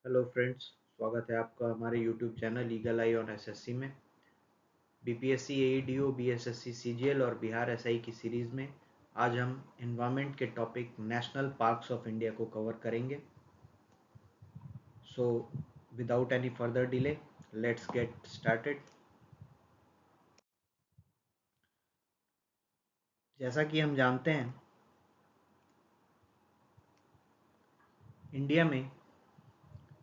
Hello friends, स्वागत है आपका हमारे YouTube channel eagle I on SSC में। बीपीएससी एईडीओ बीएसएससी सीजीएल और बिहार एसआई की सीरीज़ में आज हम एनवायरनमेंट के topic national parks of India को कवर करेंगे। So without any further delay let's get started. जैसा कि हम जानते हैं, इंडिया में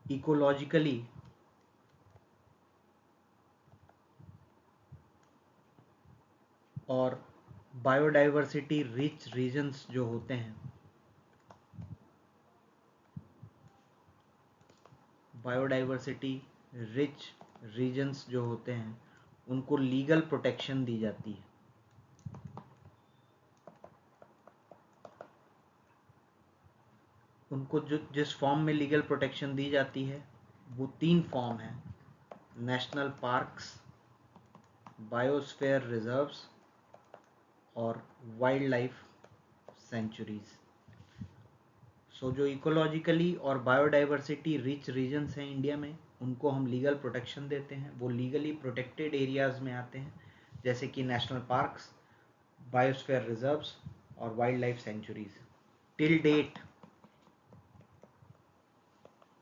इकोलॉजिकली और बायोडाइवर्सिटी रिच रीजन्स जो होते हैं, बायोडाइवर्सिटी रिच रीजन्स जो होते हैं उनको लीगल प्रोटेक्शन दी जाती है। उनको जो जिस फॉर्म में लीगल प्रोटेक्शन दी जाती है वो 3 फॉर्म है: नेशनल पार्क्स, बायोस्फीयर रिजर्व्स और वाइल्ड लाइफ सेंचुरीज। सो जो इकोलॉजिकली और बायोडाइवर्सिटी रिच रीजन्स हैं इंडिया में, उनको हम लीगल प्रोटेक्शन देते हैं। वो लीगली प्रोटेक्टेड एरियाज में आते हैं, जैसे कि नेशनल पार्क्स, बायोस्फीयर रिजर्व्स और wildlife sanctuaries. Till date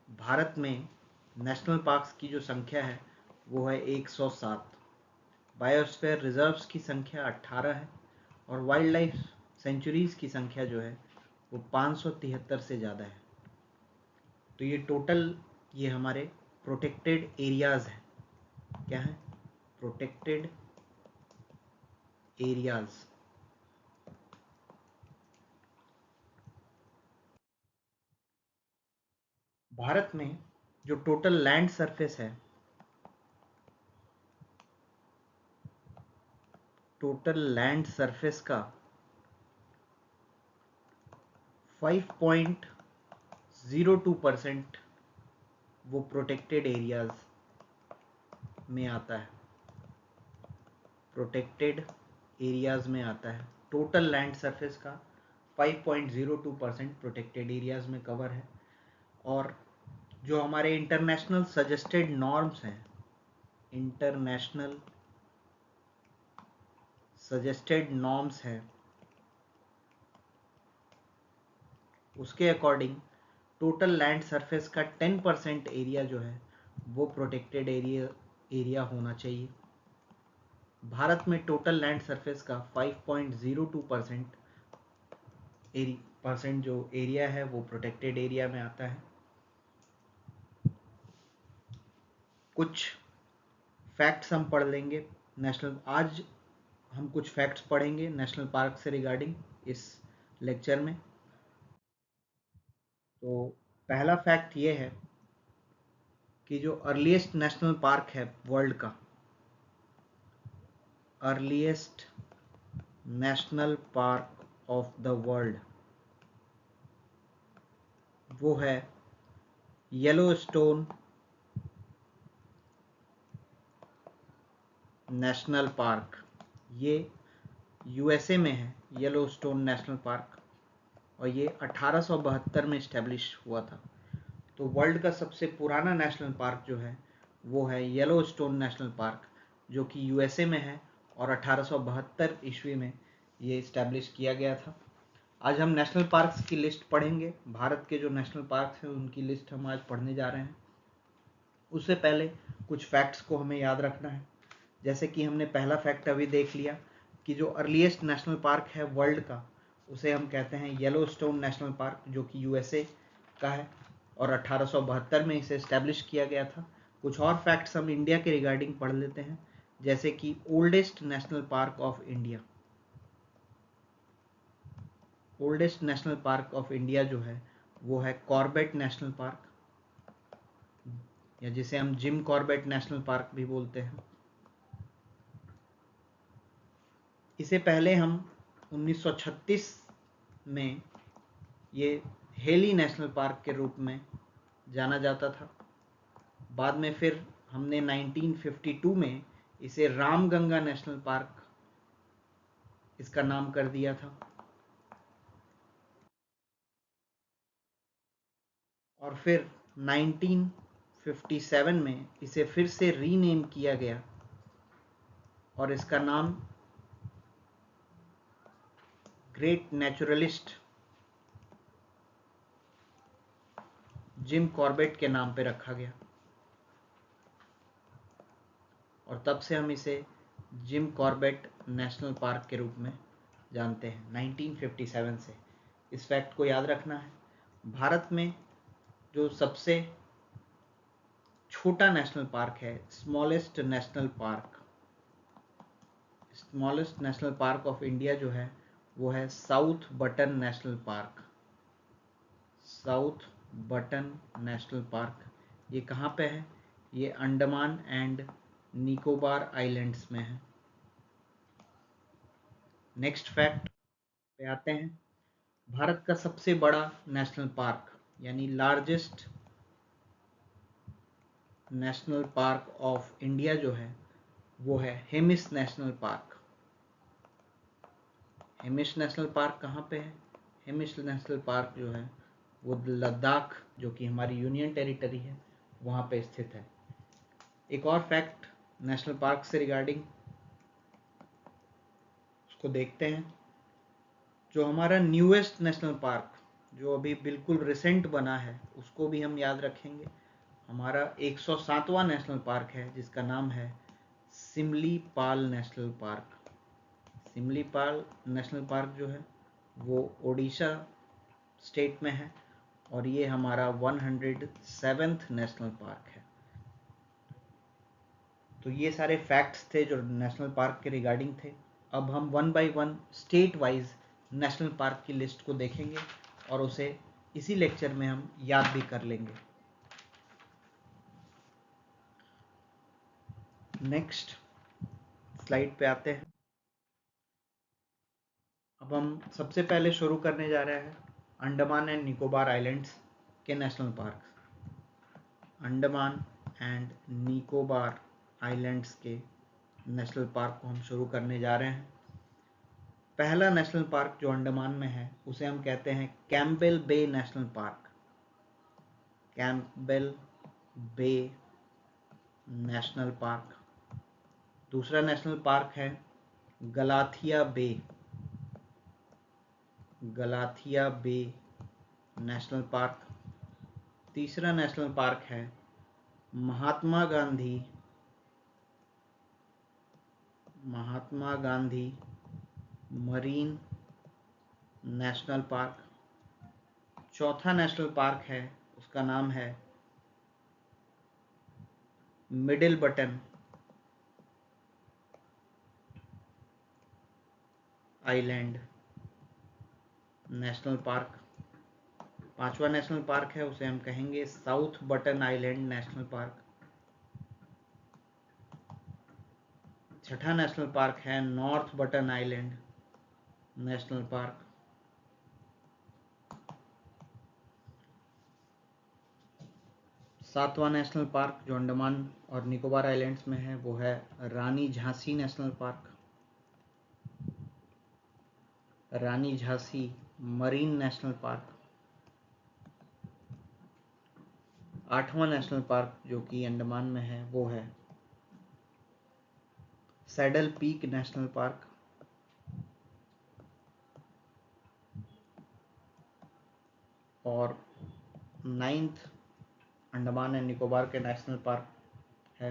भारत में नेशनल पार्क्स की जो संख्या है वो है 107, बायोस्फीयर रिजर्व्स की संख्या 18 है और वाइल्ड लाइफ सेंचुरीज़ की संख्या जो है वो 573 से ज़्यादा है। तो ये टोटल ये हमारे प्रोटेक्टेड एरियाज़ हैं। क्या है? Protected areas. भारत में जो टोटल लैंड सरफेस है, टोटल लैंड सरफेस का 5.02% वो प्रोटेक्टेड एरियाज़ में आता है। प्रोटेक्टेड एरियाज़ में आता है। टोटल लैंड सरफेस का 5.02% प्रोटेक्टेड एरियाज़ में कवर है। और जो हमारे इंटरनेशनल सजेस्टेड नॉर्म्स हैं, इंटरनेशनल सजेस्टेड नॉर्म्स हैं, उसके अकॉर्डिंग टोटल लैंड सरफेस का 10% एरिया जो है वो प्रोटेक्टेड एरिया होना चाहिए। भारत में टोटल लैंड सरफेस का 5.02% जो एरिया है वो प्रोटेक्टेड एरिया में आता है। कुछ फैक्ट्स हम पढ़ लेंगे आज हम कुछ फैक्ट्स पढ़ेंगे नेशनल पार्क से रिगार्डिंग इस लेक्चर में। तो पहला फैक्ट ये है कि जो अर्लीस्ट नेशनल पार्क है वर्ल्ड का, earliest national park of the world, वो है येलोस्टोन नेशनल पार्क। ये यूएसए में है, येलोस्टोन नेशनल पार्क, और ये 1872 में इस्टेब्लिश हुआ था। तो वर्ल्ड का सबसे पुराना नेशनल पार्क जो है वो है येलोस्टोन नेशनल पार्क, जो कि यूएसए में है और 1872 ईस्वी में ये इस्टेब्लिश किया गया था। आज हम नेशनल पार्क्स की लिस्ट पढ़ेंगे। भारत के जो नेशनल पार्क्स हैं उनकी लिस्ट हम आज पढ़ने जा रहे हैं। उससे पहले कुछ फैक्ट्स को हमें याद रखना है। जैसे कि हमने पहला फैक्ट अभी देख लिया कि जो अर्लीस्ट नेशनल पार्क है वर्ल्ड का, उसे हम कहते हैं येलोस्टोन नेशनल पार्क, जो कि यूएसए का है और 1872 में इसे इस्टेब्लिश किया गया था। कुछ और फैक्ट्स हम इंडिया के रिगार्डिंग पढ़ लेते हैं, जैसे कि oldest national park of India. Oldest national park of India जो है वो है कॉर्बेट नेशनल पार्क, या जिसे हम जिम कॉर्बेट नेशनल पार्क भी बोलते हैं। इसे पहले हम 1936 में ये हेली नेशनल पार्क के रूप में जाना जाता था। बाद में फिर हमने 1952 में इसे रामगंगा नेशनल पार्क इसका नाम कर दिया था। और फिर 1957 में इसे फिर से रीनेम किया गया और इसका नाम ग्रेट नेचुरलिस्ट जिम कॉर्बेट के नाम पे रखा गया और तब से हम इसे जिम कॉर्बेट नेशनल पार्क के रूप में जानते हैं 1957 से। इस फैक्ट को याद रखना है। भारत में जो सबसे छोटा नेशनल पार्क है, smallest national park of India जो है वो है साउथ बटन नेशनल पार्क। ये कहाँ पे है? ये अंडमान एंड निकोबार आइलैंड्स में है। नेक्स्ट फैक्ट पे आते हैं। भारत का सबसे बड़ा नेशनल पार्क यानी largest national park of India जो है वो है Hemis national park. Hemis national park कहाँ पे है? हेमिस नेशनल पार्क जो है वो लद्दाख, जो कि हमारी यूनियन टेरिटरी है, वहाँ पे स्थित है। एक और फैक्ट नेशनल पार्क से रिगार्डिंग, उसको देखते हैं। जो हमारा न्यूएस्ट नेशनल पार्क जो अभी बिल्कुल रिसेंट बना है उसको भी हम याद रखेंगे। हमारा 107वां नेशनल पार्क है जिसका नाम है Simlipal national park. Simlipal national park जो है वो ओडिशा स्टेट में है और ये हमारा 107th नेशनल पार्क है। तो ये सारे फैक्ट्स थे जो नेशनल पार्क के रिगार्डिंग थे। अब हम one by one state wise national park की लिस्ट को देखेंगे और उसे इसी लेक्चर में हम याद भी कर लेंगे। नेक्स्ट स्लाइड पे आते हैं। अब हम सबसे पहले शुरू करने जा रहे हैं अंडमान एंड निकोबार आइलैंड्स के national park. Andaman and Nicobar islands के नेशनल पार्क को हम शुरू करने जा रहे हैं। पहला नेशनल पार्क जो अंडमान में है उसे हम कहते हैं Campbell bay national park. Campbell bay national park. दूसरा नेशनल पार्क है गलाथिया बे नेशनल पार्क। तीसरा नेशनल पार्क है Mahatma Gandhi marine national park. चौथा नेशनल पार्क है, उसका नाम है middle button island national park. पांचवा नेशनल पार्क है उसे हम कहेंगे south button island national park. छठा नेशनल पार्क है north button island national park. सातवां नेशनल पार्क जो अंडमान और निकोबार आइलैंड्स में है वो है रानी झांसी नेशनल पार्क। रानी झांसी मरीन नेशनल पार्क। आठवां नेशनल पार्क जो कि अंडमान में है वो है सैडल पीक नेशनल पार्क। और 9th अंडमान एंड निकोबार के नेशनल पार्क है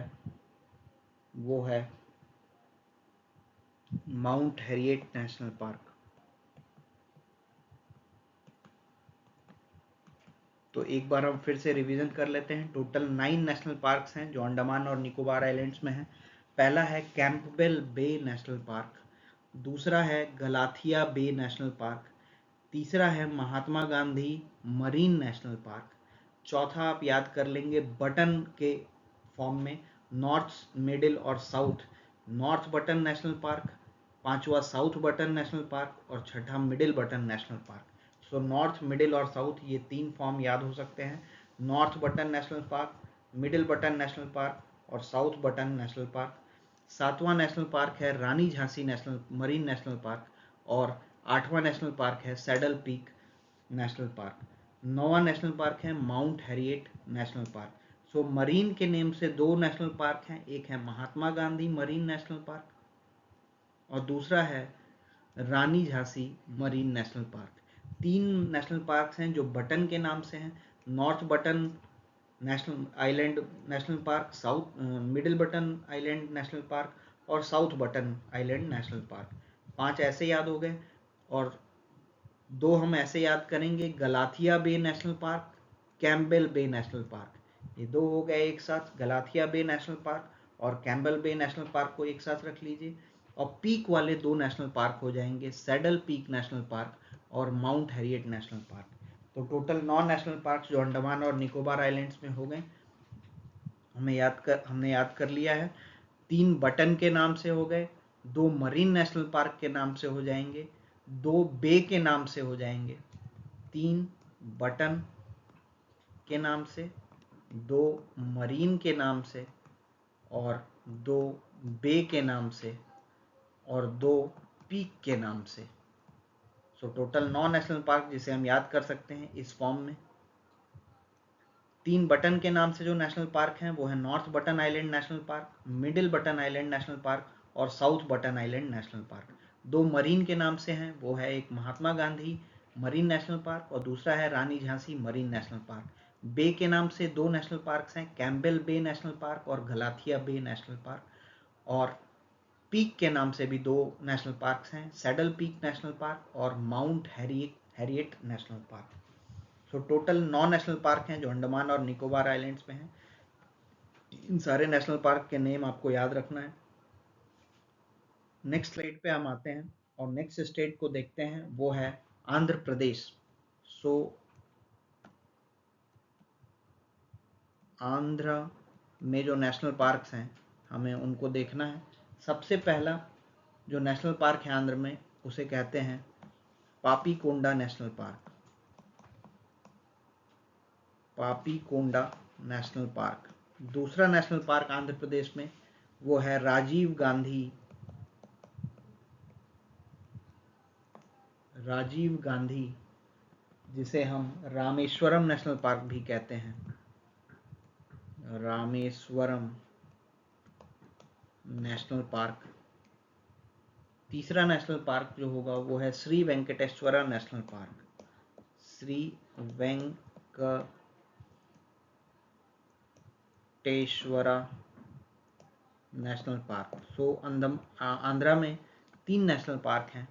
वो है माउंट हैरिएट नेशनल पार्क। तो एक बार हम फिर से रिवीजन कर लेते हैं। टोटल 9 नेशनल पार्क्स हैं जो अंडमान और निकोबार आइलैंड्स में हैं। पहला है कैंपबेल बे नेशनल पार्क। दूसरा है गलाथिया बे नेशनल पार्क। तीसरा है Mahatma Gandhi marine national park. चौथा आप याद कर लेंगे बटन के फॉर्म में, नॉर्थ, मिडिल और south, north button national park. पांचवा साउथ बटन नेशनल पार्क और छठा middle button national park. So north, middle और साउथ ये 3 फॉर्म याद हो सकते हैं। North button national park, middle button national park और साउथ बटन नेशनल पार्क। सातवां नेशनल पार्क है Rani Jhansi marine national park और 8वां नेशनल पार्क है सैडल पीक नेशनल पार्क। 9वां नेशनल पार्क है mount Harriet national park. So marine के name से 2 नेशनल पार्क हैं, एक है Mahatma Gandhi marine national park और दूसरा है Rani Jhansi marine national park. 3 national parks हैं जो बटन के नाम से हैं। North button national island national park, south middle button island national park और south button island national park. 5 ऐसे याद हो गए और 2 हम ऐसे याद करेंगे, Galathea bay national park, Campbell bay national park. ये 2 हो गए एक साथ, गलाथिया बे नेशनल पार्क और कैम्पबेल बे नेशनल पार्क को एक साथ रख लीजिए। और पीक वाले 2 नेशनल पार्क हो जाएंगे, सैडल पीक नेशनल पार्क और माउंट हैरियट नेशनल पार्क। तो टोटल 9 नेशनल पार्क जो अंडमान और निकोबार आइलैंड्स में हो गए, हमने याद कर लिया है। 3 बटन के नाम से हो गए, 2 मरीन नेशनल पार्क के नाम से हो जाएंगे, 2 बे के नाम से हो जाएंगे, 3 बटन के नाम से, 2 मरीन के नाम से और 2 बे के नाम से और 2 पीक के नाम से। सो टोटल 9 नेशनल पार्क जिसे हम याद कर सकते हैं इस फॉर्म में। 3 बटन के नाम से जो नेशनल पार्क हैं वो है north button island national park, middle button island national park और south button island national park. 2 marine के नाम से हैं, वो है एक Mahatma Gandhi marine national park और दूसरा है Rani Jhansi marine national park. Bay के नाम से 2 नेशनल पार्क्स हैं, कैम्पबेल बे नेशनल पार्क और गलाथिया बे नेशनल पार्क। और पीक के नाम से भी 2 नेशनल पार्क्स हैं, सैडल पीक नेशनल पार्क और mount Harriet national park. So total 9 national park हैं जो अंडमान और निकोबार आइलैंड्स में हैं। इन सारे नेशनल पार्क के नेम आपको याद रखना है। नेक्स्ट स्लाइड पे हम आते हैं और नेक्स्ट स्टेट को देखते हैं, वो है आंध्र प्रदेश। सो आंध्र में जो नेशनल पार्क्स हैं हमें उनको देखना है। सबसे पहला जो नेशनल पार्क है आंध्र में उसे कहते हैं Papikonda national park. Papikonda national park. दूसरा नेशनल पार्क आंध्र प्रदेश में वो है राजीव गांधी जिसे हम रामेश्वरम नेशनल पार्क भी कहते हैं। Rameswaram national park. तीसरा नेशनल पार्क जो होगा वो है Shri Venkateswara national park. Shri Venkateswara national park. So Andhra में 3 नेशनल पार्क हैं,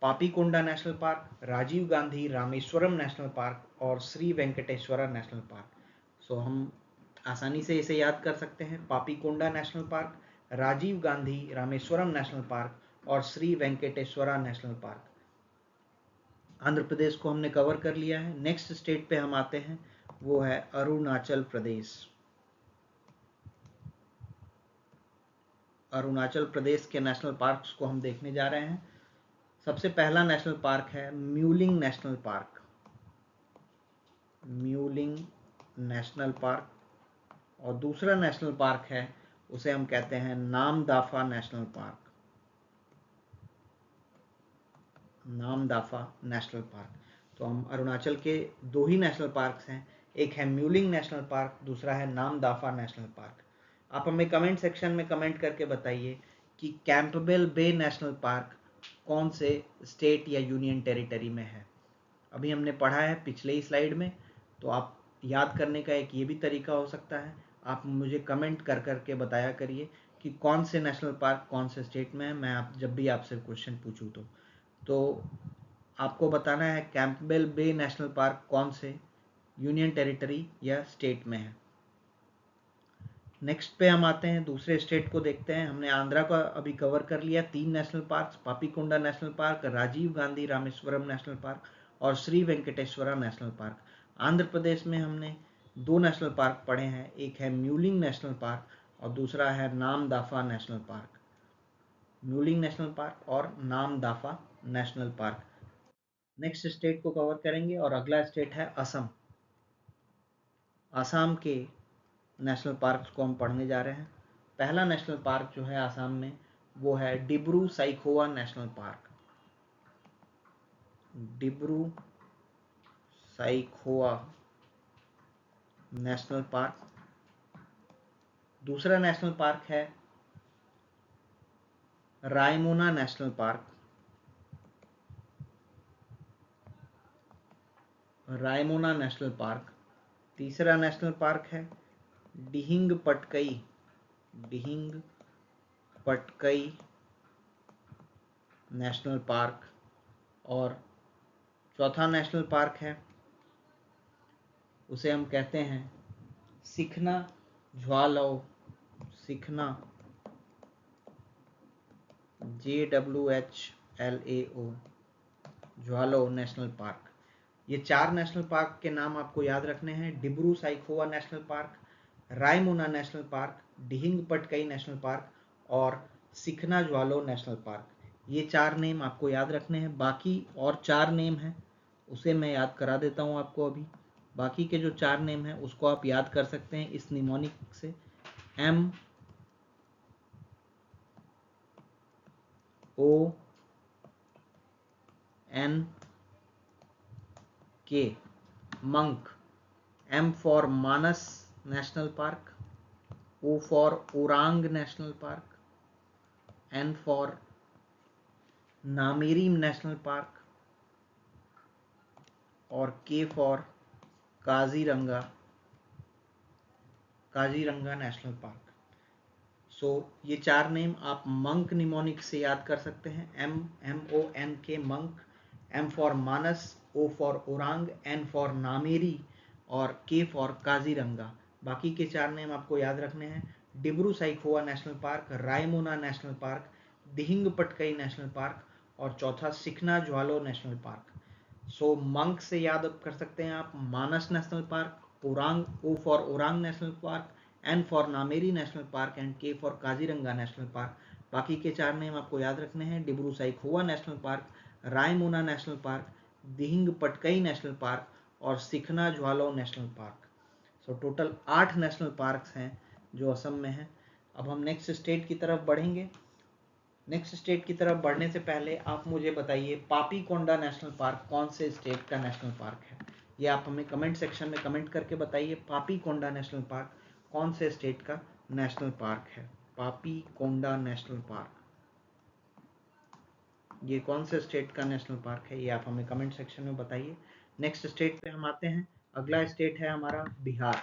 Papikonda national park, Rajiv Gandhi Rameswaram national park और Shri Venkateswara national park. So हम आसानी से इसे याद कर सकते हैं, Papikonda national park, Rajiv Gandhi Rameswaram national park और श्री वेंकटेश्वरा नेशनल पार्क। आंध्र प्रदेश को हमने कवर कर लिया है। नेक्स्ट स्टेट पे हम आते हैं, वो है अरुणाचल प्रदेश। अरुणाचल प्रदेश के नेशनल पार्क्स को हम देखने जा रहे हैं। सबसे पहला नेशनल पार्क है mewling national park. Mouling national park और दूसरा नेशनल पार्क है उसे हम कहते हैं Namdapha national park. Namdapha national park. तो हम अरुणाचल के 2 ही नेशनल पार्क्स हैं, एक है म्यूलिंग नेशनल पार्क, दूसरा है नामदाफा नेशनल पार्क। आप हमें कमेंट सेक्शन में कमेंट करके बताइए कि कैंपबेल बे नेशनल पार्क कौन से स्टेट या यूनियन टेरिटरी में है। अभी हमने पढ़ा है पिछले ही स्लाइड में, तो आप याद करने का एक ये भी तरीका हो सकता है, आप मुझे कमेंट कर करके बताया करिए कि कौन से नेशनल पार्क कौन से स्टेट में है। मैं जब भी आपसे क्वेश्चन पूछूं तो आपको बताना है कैंपबेल बे नेशनल पार्क कौन से यूनियन टेरिटरी या स्टेट में है। नेक्स्ट पे हम आते हैं, दूसरे स्टेट को देखते हैं। हमने आंध्रा का अभी कवर कर लिया, 3 national park, Papikonda national park, Rajiv Gandhi Rameswaram national park और श्री वेंकटेश्वरा नेशनल पार्क। आंध्र प्रदेश में हमने 2 नेशनल पार्क पढ़े हैं, एक है म्यूलिंग नेशनल पार्क और दूसरा है Namdapha national park. Mouling national park और Namdapha national park. Next state को कवर करेंगे और अगला स्टेट है असम। आसाम के नेशनल पार्क्स को हम पढ़ने जा रहे हैं। पहला नेशनल पार्क जो है आसाम में वो है Dibru Saikhowa national park. Dibru Saikhowa national park. दूसरा नेशनल पार्क है Raimona national park. Raimona national park. तीसरा नेशनल पार्क है डिहिंग पटकई। Dihing Patkai national park. और चौथा नेशनल पार्क है, उसे हम कहते हैं सिखना ज्वालाओ। सिखना JWHLAO ज्वालाओ नेशनल पार्क। ये 4 नेशनल पार्क के नाम आपको याद रखने हैं। Dibru Saikhowa national park, Raimona national park, Dehing Patkai national park और सिखना ज्वालाओ नेशनल पार्क। ये 4 नेम आपको याद रखने हैं। बाकी और 4 नेम हैं उसे मैं याद करा देता हूँ आपको अभी। बाकी के जो 4 नेम हैं उसको आप याद कर सकते हैं इस निमोनिक से। MONK, monk। M for Manas national park, O for Orang national park, N for Nameri national park और K for Kaziranga national park. ये 4 नेम आप मंक निमोनिक से याद कर सकते हैं। MONK monk, M for Manas, O for Orang, N for Nameri और K for Kaziranga. बाकी के 4 नेम आपको याद रखने हैं। Dibru Saikhowa national park, Raimona national park, Dihing Patkai national park और चौथा सिखना ज्वालाओ नेशनल पार्क। मंक से याद कर सकते हैं आप Manas national park, Orang, O for Orang national park, N for Nameri national park and K for Kaziranga national park. बाकी के 4 नेम आपको याद रखने हैं। Dibru Saikhowa national park, Raimona national park, Dihing Patkai national park और Sikhna Jwhlao national park. Total 8 national parks हैं जो असम में हैं। अब हम नेक्स्ट स्टेट की तरफ बढ़ेंगे। नेक्स्ट स्टेट की तरफ बढ़ने से पहले आप मुझे बताइए पापी कोंडा नेशनल पार्क कौन से स्टेट का नेशनल पार्क है। ये आप हमें कमेंट सेक्शन में कमेंट करके बताइए पापी कोंडा नेशनल पार्क कौन से स्टेट का नेशनल पार्क है। पापी कोंडा नेशनल पार्क ये कौन से स्टेट का नेशनल पार्क है, ये आप हमें कमेंट सेक्शन में बताइए। नेक्स्ट स्टेट पे हम आते हैं। अगला स्टेट है हमारा बिहार।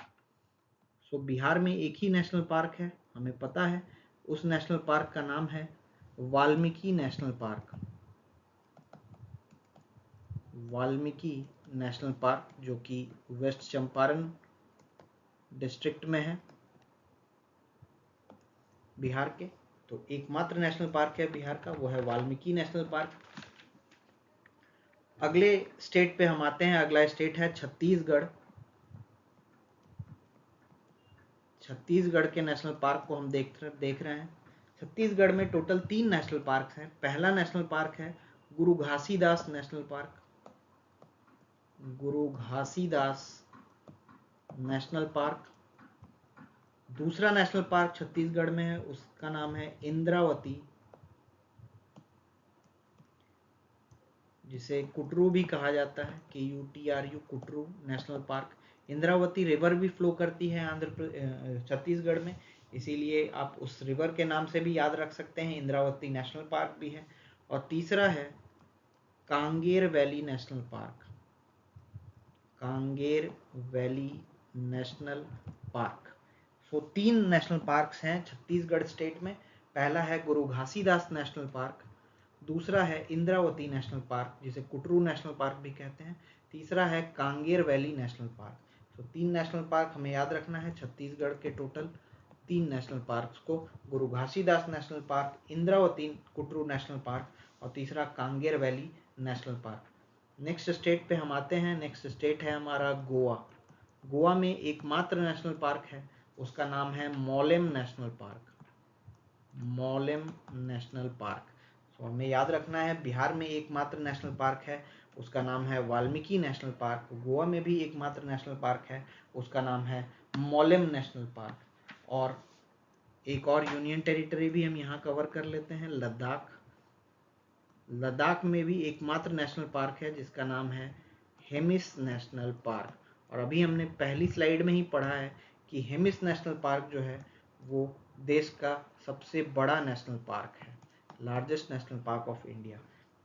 बिहार में एक ही नेशनल पार्क है, हमें पता है। उस नेशनल पार्क का नाम है Valmiki national park. Valmiki national park जो कि वेस्ट चंपारण डिस्ट्रिक्ट में है बिहार के। तो एकमात्र नेशनल पार्क है बिहार का, वो है वाल्मीकि नेशनल पार्क। अगले स्टेट पे हम आते हैं। अगला स्टेट है छत्तीसगढ़। छत्तीसगढ़ के नेशनल पार्क को हम देख रहे हैं। छत्तीसगढ़ में टोटल 3 नेशनल पार्क हैं। पहला नेशनल पार्क है गुरु घासीदास नेशनल पार्क। गुरु घासीदास नेशनल पार्क। दूसरा नेशनल पार्क छत्तीसगढ़ में है, उसका नाम है इंद्रावती, जिसे कुटरू भी कहा जाता है, KUTRU Kutru national park. Indravati river भी फ्लो करती है छत्तीसगढ़ में, इसीलिए आप उस रिवर के नाम से भी याद रख सकते हैं। इंद्रावती नेशनल पार्क भी है। और तीसरा है Kanger valley national park. Kanger valley national park. 3 national parks हैं छत्तीसगढ़ स्टेट में। पहला है गुरु घासीदास नेशनल पार्क, दूसरा है इंद्रावती नेशनल पार्क जिसे कुटरू नेशनल पार्क भी कहते हैं, तीसरा है Kanger valley national park. 3 national park हमें याद रखना है छत्तीसगढ़ के। टोटल 3 नेशनल पार्क्स को गुरु Ghasidas national park, Indravati Kutru national park और तीसरा Kanger valley national park. Next state पे हम आते हैं। नेक्स्ट स्टेट है हमारा गोवा। गोवा में एकमात्र नेशनल पार्क है, उसका नाम है Mollem national park. Mollem national park. हमें याद रखना है बिहार में एकमात्र नेशनल पार्क है, उसका नाम है वाल्मीकि नेशनल पार्क। गोवा में भी एकमात्र नेशनल पार्क है, उसका नाम है मोलेम नेशनल पार्क। और एक और यूनियन टेरिटरी भी हम यहाँ कवर कर लेते हैं, लद्दाख। लद्दाख में भी एकमात्र नेशनल पार्क है जिसका नाम है हेमिस नेशनल पार्क। और अभी हमने पहली स्लाइड में ही पढ़ा है कि हेमिस नेशनल पार्क जो है वो देश का सबसे बड़ा नेशनल पार्क है, largest national park of India.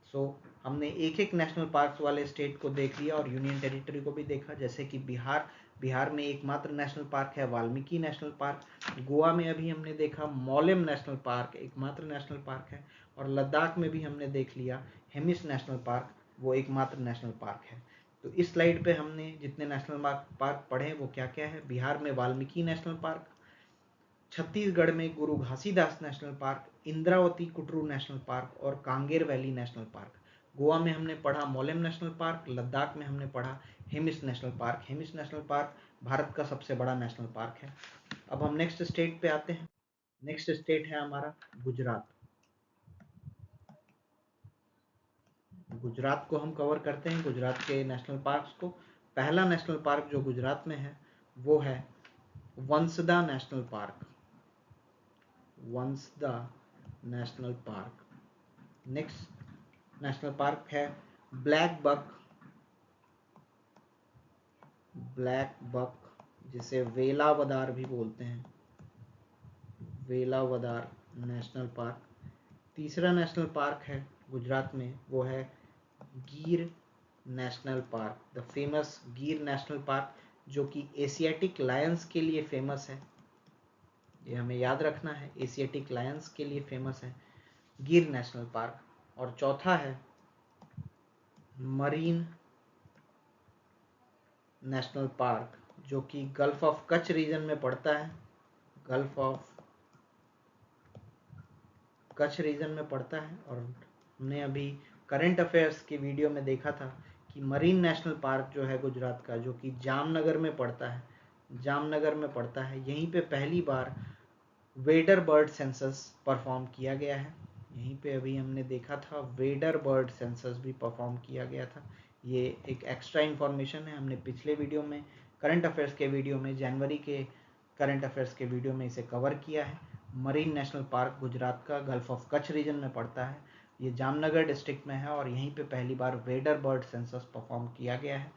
So हमने एक एक नेशनल पार्क्स वाले स्टेट को देख लिया और यूनियन टेरिटरी को भी देखा, जैसे कि बिहार में एकमात्र नेशनल पार्क है वाल्मीकि नेशनल पार्क। गोवा में अभी हमने देखा मोलेम नेशनल पार्क एकमात्र नेशनल पार्क है, और लद्दाख में भी हमने देख लिया हेमिस नेशनल पार्क, वो एकमात्र नेशनल पार्क है। तो इस स्लाइड पे हमने जितने नेशनल पार्क पढ़े वो क्या क्या है। बिहार में वाल्मीकि नेशनल पार्क, छत्तीसगढ़ में Guru Ghasidas national park, Indravati Kutru national park और Kanger valley national park. Goa में हमने पढ़ा मोलेम नेशनल पार्क, लद्दाख में हमने पढ़ा Hemis national park. Hemis national park Bharat का सबसे बड़ा नेशनल पार्क है। अब हम नेक्स्ट स्टेट पे आते हैं। नेक्स्ट स्टेट है हमारा गुजरात। गुजरात को हम कवर करते हैं, गुजरात के नेशनल पार्क्स को। पहला नेशनल पार्क जो गुजरात में है वो है Vansda national park, Vansda national park. Next national park है ब्लैक बक, ब्लैक बक जिसे वेलावदार भी बोलते हैं, वेलावदार नेशनल पार्क। तीसरा नेशनल पार्क है गुजरात में वो है गिर नेशनल पार्क, द फेमस गिर नेशनल पार्क, जो कि एशियाटिक लायंस के लिए फेमस है। ये हमें याद रखना है, एशियाटिक लायंस के लिए फेमस है गिर नेशनल पार्क। और चौथा है मरीन नेशनल पार्क, जो कि गल्फ ऑफ कच्छ रीजन में पड़ता है, गल्फ ऑफ कच्छ रीजन में पड़ता है। और हमने अभी करंट अफेयर्स के वीडियो में देखा था कि मरीन नेशनल पार्क जो है गुजरात का, जो कि जामनगर में पड़ता है, जामनगर में पड़ता है, यहीं पे पहली बार वेडर बर्ड सेंसस परफॉर्म किया गया है। यहीं पे अभी हमने देखा था वेडर बर्ड सेंसस भी परफॉर्म किया गया था। ये एक एक्स्ट्रा इन्फॉर्मेशन है, हमने पिछले वीडियो में करंट अफेयर्स के वीडियो में, जनवरी के करंट अफेयर्स के वीडियो में इसे कवर किया है। मरीन नेशनल पार्क गुजरात का गल्फ ऑफ कच्छ रीजन में पड़ता है, ये जामनगर डिस्ट्रिक्ट में है और यहीं पे पहली बार वेडर बर्ड सेंसस परफॉर्म किया गया है।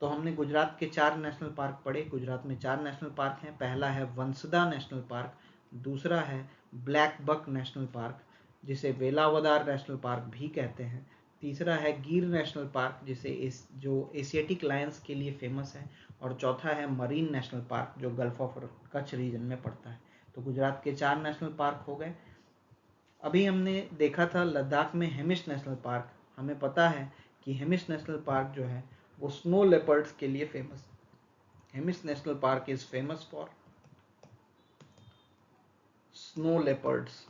तो हमने गुजरात के 4 नेशनल पार्क पढ़े। गुजरात में 4 नेशनल पार्क हैं। पहला है वंसदा नेशनल पार्क, दूसरा है ब्लैक बक नेशनल पार्क जिसे वेलावदार नेशनल पार्क भी कहते हैं, तीसरा है गिर नेशनल पार्क जो एशियाटिक लायंस के लिए फेमस है, और चौथा है मरीन नेशनल पार्क जो गल्फ ऑफ कच्छ रीजन में पड़ता है। तो गुजरात के 4 नेशनल पार्क हो गए। अभी हमने देखा था लद्दाख में हेमिस नेशनल पार्क। हमें पता है कि हेमिस नेशनल पार्क जो है वो स्नो लेपर्ड्स के लिए famous. Hemis national park is famous for snow leopards.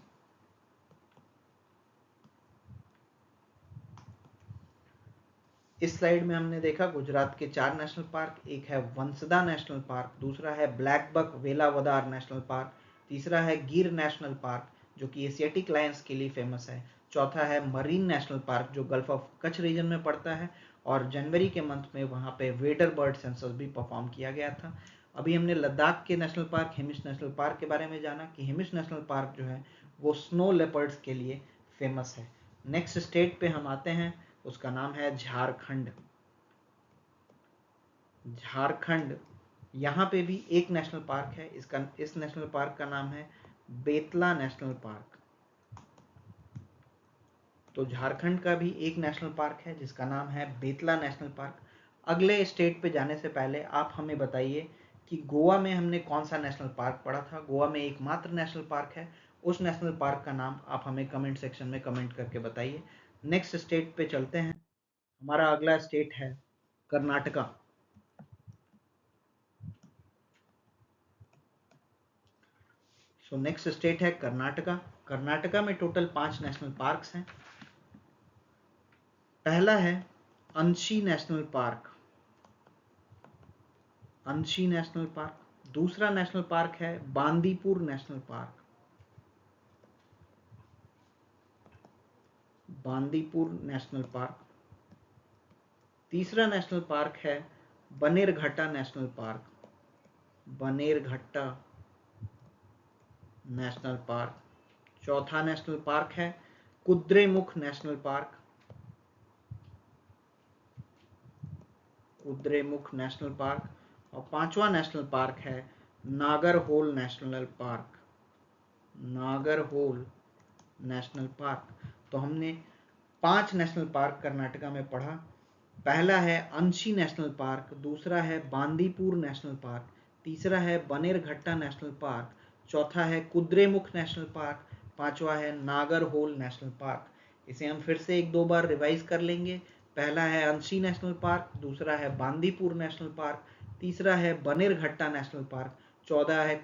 इस स्लाइड में हमने देखा गुजरात के 4 नेशनल पार्क, एक है वंसदा नेशनल पार्क, दूसरा है black buck Velavadar national park, तीसरा है गिर नेशनल पार्क जो कि एशियाटिक लायंस के लिए फेमस है, चौथा है मरीन नेशनल पार्क जो गल्फ ऑफ कच्छ रीजन में पड़ता है, और जनवरी के मंथ में वहाँ पे वेडर बर्ड सेंसस भी परफॉर्म किया गया था। अभी हमने लद्दाख के national park Hemis national park के बारे में जाना कि हेमिस नेशनल पार्क जो है वो स्नो लेपर्ड्स के लिए फेमस है। नेक्स्ट स्टेट पे हम आते हैं, उसका नाम है झारखंड। झारखंड, यहाँ पे भी एक नेशनल पार्क है, इस नेशनल पार्क का नाम है बेतला नेशनल पार्क। तो झारखंड का भी एक नेशनल पार्क है जिसका नाम है बेतला नेशनल पार्क। अगले स्टेट पे जाने से पहले आप हमें बताइए कि गोवा में हमने कौन सा नेशनल पार्क पढ़ा था। गोवा में एकमात्र नेशनल पार्क है, उस नेशनल पार्क का नाम आप हमें कमेंट सेक्शन में कमेंट करके बताइए। नेक्स्ट स्टेट पे चलते हैं। हमारा अगला स्टेट है कर्नाटका। सो नेक्स्ट स्टेट है कर्नाटका। कर्नाटका में टोटल 5 नेशनल पार्क्स हैं। पहला है अंशी नेशनल पार्क, अंशी नेशनल पार्क। दूसरा नेशनल पार्क है Bandipur national park, Bandipur national park. तीसरा नेशनल पार्क है Bannerghatta national park, Bannerghatta national park. चौथा नेशनल पार्क है Kudremukh national park, Kudremukh national park, और पांचवा नेशनल पार्क है Nagarhole national park. Nagarhole national park. तो हमने 5 नेशनल पार्क कर्नाटका में पढ़ा। पहला है अंशी नेशनल पार्क, दूसरा है बांदीपुर नेशनल पार्क, तीसरा है बनेरघट्टा नेशनल पार्क, चौथा है कुद्रेमुख नेशनल पार्क, पांचवा है नागरहोल नेशनल पार्क। इसे हम फिर से एक दो बार रिवाइज कर लेंगे। पहला है अंशी नेशनल पार्क, दूसरा है बांदीपुर नेशनल पार्क, तीसरा है बनेरघट्टा नेशनल पार्क, चौथा है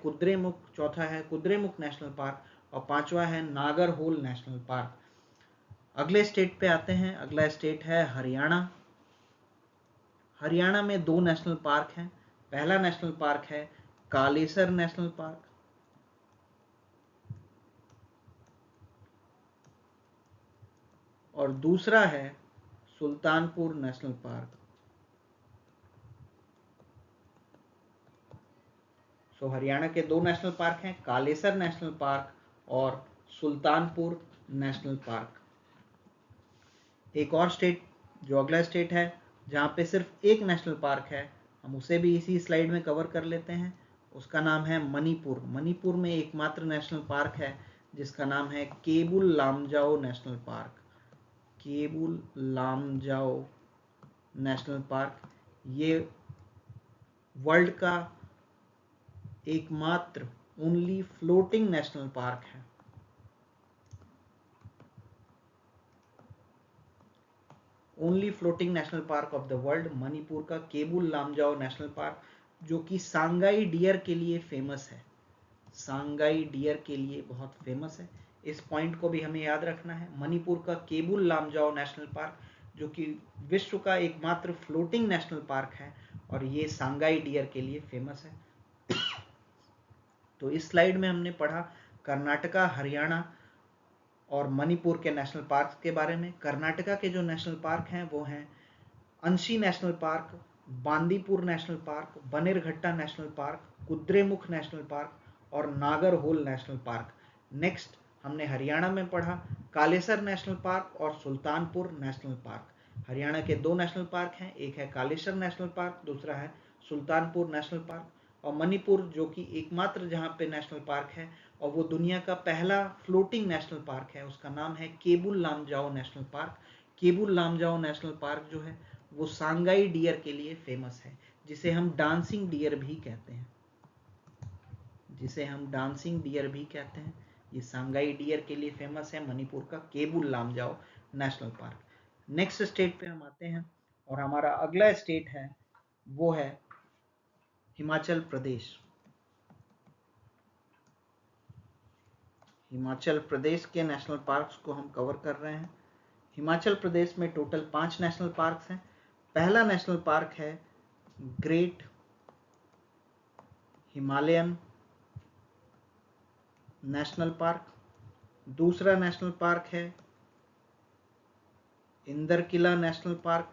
कुद्रेमुख नेशनल पार्क, और पांचवा है नागरहोल नेशनल पार्क। अगले स्टेट पे आते हैं। अगला स्टेट है हरियाणा। हरियाणा में 2 नेशनल पार्क हैं। पहला नेशनल पार्क है कालेसर नेशनल पार्क, और दूसरा है सुल्तानपुर नेशनल पार्क। हरियाणा के 2 नेशनल पार्क हैं, कालेसर नेशनल पार्क और सुल्तानपुर नेशनल पार्क। एक और स्टेट, जो अगला स्टेट है जहाँ पे सिर्फ एक नेशनल पार्क है, हम उसे भी इसी स्लाइड में कवर कर लेते हैं। उसका नाम है मणिपुर। मणिपुर में एकमात्र नेशनल पार्क है जिसका नाम है Keibul Lamjao national park. Keibul Lamjao national park ये वर्ल्ड का एकमात्र ओनली फ्लोटिंग नेशनल पार्क है। Only floating national park of the world, Manipur का केबुल लामजाओ नेशनल पार्क, जो कि सांगाई डियर के लिए फेमस है। सांगाई डियर के लिए बहुत फेमस है। इस पॉइंट को भी हमें याद रखना है। मणिपुर का केबुल लामजाओ नेशनल पार्क, जो कि विश्व का एकमात्र फ्लोटिंग नेशनल पार्क है, और ये सांगाई डियर के लिए फेमस है। तो इस स्लाइड में हमने पढ़ा कर्नाटका, हरियाणा और मणिपुर के नेशनल पार्क के बारे में। कर्नाटका के जो नेशनल पार्क हैं वो हैं अंशी national park, Bandipur national park, Bannerghatta national park, Kudremukh national park और नागरहोल नेशनल पार्क। नेक्स्ट हमने हरियाणा में पढ़ा कालेसर नेशनल पार्क और सुल्तानपुर नेशनल पार्क। हरियाणा के 2 नेशनल पार्क हैं, एक है कालेसर नेशनल पार्क, दूसरा है सुल्तानपुर नेशनल पार्क। और मणिपुर जो कि एकमात्र जहाँ पे नेशनल पार्क है और वो दुनिया का पहला फ्लोटिंग नेशनल पार्क है, उसका नाम है Keibul Lamjao national park. Keibul Lamjao national park जो है वो सांगाई डियर के लिए फेमस है, जिसे हम डांसिंग डियर भी कहते हैं। जिसे हम डांसिंग डियर भी कहते हैं। ये सांगाई डियर के लिए फेमस है मणिपुर का Keibul Lamjao national park. Next state पे हम आते हैं और हमारा अगला स्टेट है वो है हिमाचल प्रदेश। हिमाचल प्रदेश के नेशनल पार्क्स को हम कवर कर रहे हैं। हिमाचल प्रदेश में टोटल 5 नेशनल पार्क्स हैं। पहला नेशनल पार्क है ग्रेट हिमालयन नेशनल पार्क। दूसरा नेशनल पार्क है इंदरकिला नेशनल पार्क।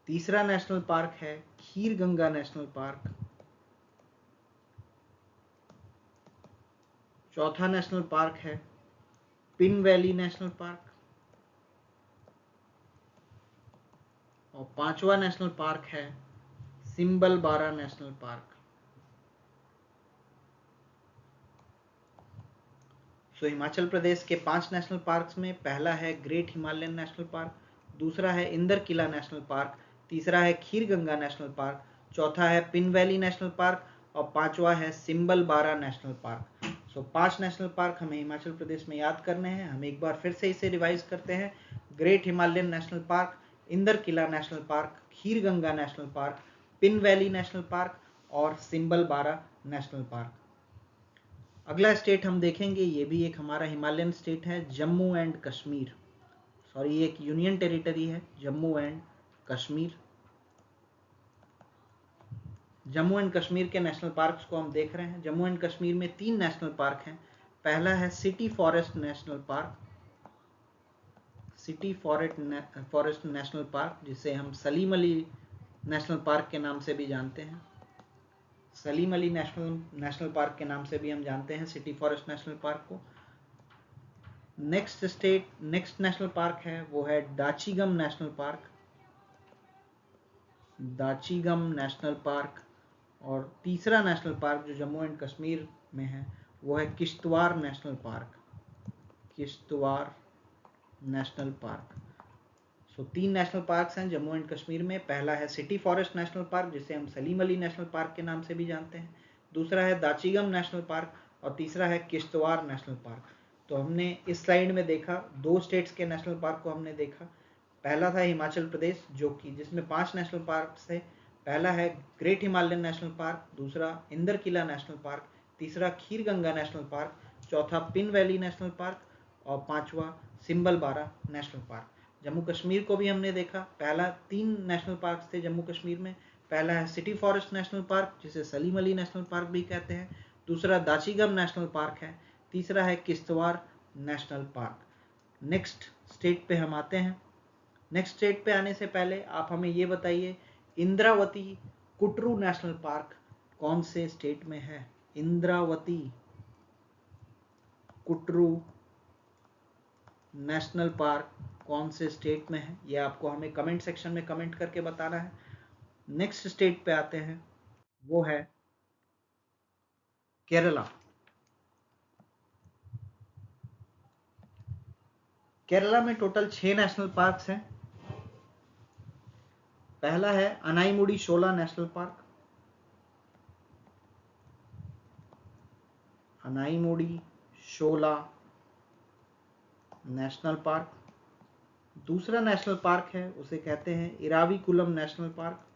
तीसरा नेशनल पार्क है खीरगंगा नेशनल पार्क। चौथा नेशनल पार्क है पिन वैली नेशनल पार्क। और पांचवा नेशनल पार्क है सिम्बलबारा नेशनल पार्क। हिमाचल प्रदेश के 5 नेशनल पार्क्स में पहला है ग्रेट हिमालयन नेशनल पार्क, दूसरा है इंदरकिला नेशनल पार्क, तीसरा है खीरगंगा नेशनल पार्क, चौथा है पिन वैली नेशनल पार्क और पांचवा है Simbalbara national park. 5 national park हमें हिमाचल प्रदेश में याद करने हैं। हम एक बार फिर से इसे रिवाइज करते हैं। Great Himalayan national park, Inderkilla national park, Khirganga national park, Pin valley national park और सिम्बलबारा नेशनल पार्क। अगला स्टेट हम देखेंगे, ये भी एक हमारा हिमालयन स्टेट है, जम्मू एंड कश्मीर। ये एक यूनियन टेरिटरी है, जम्मू एंड कश्मीर। जम्मू एंड कश्मीर के नेशनल पार्क्स को हम देख रहे हैं। जम्मू एंड कश्मीर में 3 नेशनल पार्क हैं। पहला है city forest national park, city forest national park, जिसे हम सलीम अली नेशनल पार्क के नाम से भी जानते हैं। सलीम अली नेशनल पार्क के नाम से भी हम जानते हैं सिटी फॉरेस्ट नेशनल पार्क को। नेक्स्ट नेशनल पार्क है वो है Dachigam national park. Dachigam national park, और तीसरा नेशनल पार्क जो जम्मू एंड कश्मीर में है वो है Kishtwar national park. Kishtwar national park. So 3 national parks हैं जम्मू एंड कश्मीर में। पहला है सिटी फॉरेस्ट नेशनल पार्क, जिसे हम सलीम अली नेशनल पार्क के नाम से भी जानते हैं। दूसरा है दाचीगम नेशनल पार्क, और तीसरा है किश्तवाड़ नेशनल पार्क। तो हमने इस स्लाइड में देखा 2 स्टेट्स के नेशनल पार्क को हमने देखा। पहला था हिमाचल प्रदेश, जो कि जिसमें 5 नेशनल पार्क थे। पहला है ग्रेट हिमालयन नेशनल पार्क, दूसरा इंदर किला नेशनल पार्क, तीसरा खीर गंगा नेशनल पार्क, चौथा पिन वैली नेशनल पार्क, और पांचवा सिंबल बारा नेशनल पार्क। जम्मू कश्मीर को भी हमने देखा। पहला 3 नेशनल पार्क थे जम्मू कश्मीर में। पहला है सिटी फॉरेस्ट नेशनल पार्क, जिसे सलीम अली नेशनल पार्क भी कहते हैं। दूसरा दाचीगम नेशनल पार्क है। तीसरा है Kishtwar national park. Next state पे हम आते हैं। नेक्स्ट स्टेट पे आने से पहले आप हमें ये बताइए, इंद्रावती कुटरू नेशनल पार्क कौन से स्टेट में है? इंद्रावती कुटरू नेशनल पार्क कौन से स्टेट में है? ये आपको हमें कमेंट सेक्शन में कमेंट करके बताना है। नेक्स्ट स्टेट पे आते हैं, वो है केरला। केरला में टोटल 6 नेशनल पार्क्स हैं। पहला है Anaimudi Shola national park. Anaimudi Shola national park. दूसरा नेशनल पार्क है उसे कहते हैं इराविकुलम नेशनल पार्क।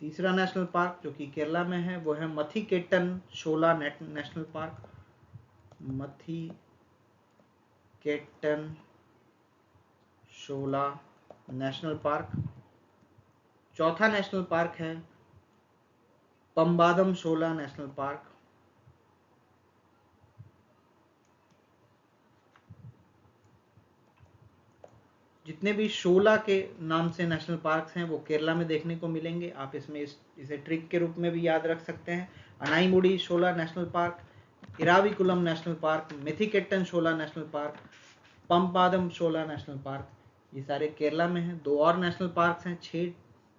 तीसरा नेशनल पार्क जो कि केरला में है वो है मथिकेटन शोला नेशनल पार्क। मथिकेटन शोला नेशनल पार्क। चौथा नेशनल पार्क है पम्बादम शोला नेशनल पार्क। जितने भी शोला के नाम से नेशनल पार्क्स हैं वो केरला में देखने को मिलेंगे। आप इसमें इसे ट्रिक के रूप में भी याद रख सकते हैं। Anamudi Shola national park, Eravikulam national park, Mathikettan Shola national park, Pambadum Shola national park, ये सारे केरला में हैं। 2 और नेशनल पार्क्स हैं, 6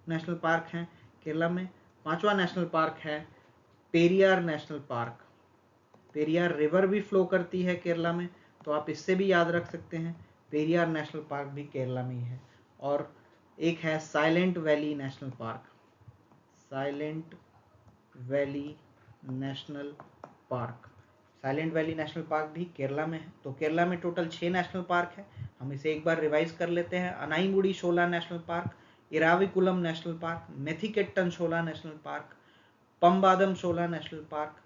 नेशनल पार्क हैं केरला में। 5वां नेशनल पार्क है Periyar national park. Periyar river भी फ्लो करती है केरला में, तो आप इससे भी याद रख सकते हैं। पेरियार नेशनल पार्क भी केरला में ही है। और एक है silent valley national park. Silent valley national park. Silent valley national park भी केरला में है। तो केरला में टोटल 6 नेशनल पार्क है। हम इसे एक बार रिवाइज कर लेते हैं। Anamudi Shola national park, Eravikulam national park, Mathikettan Shola national park, Pambadum Shola national park,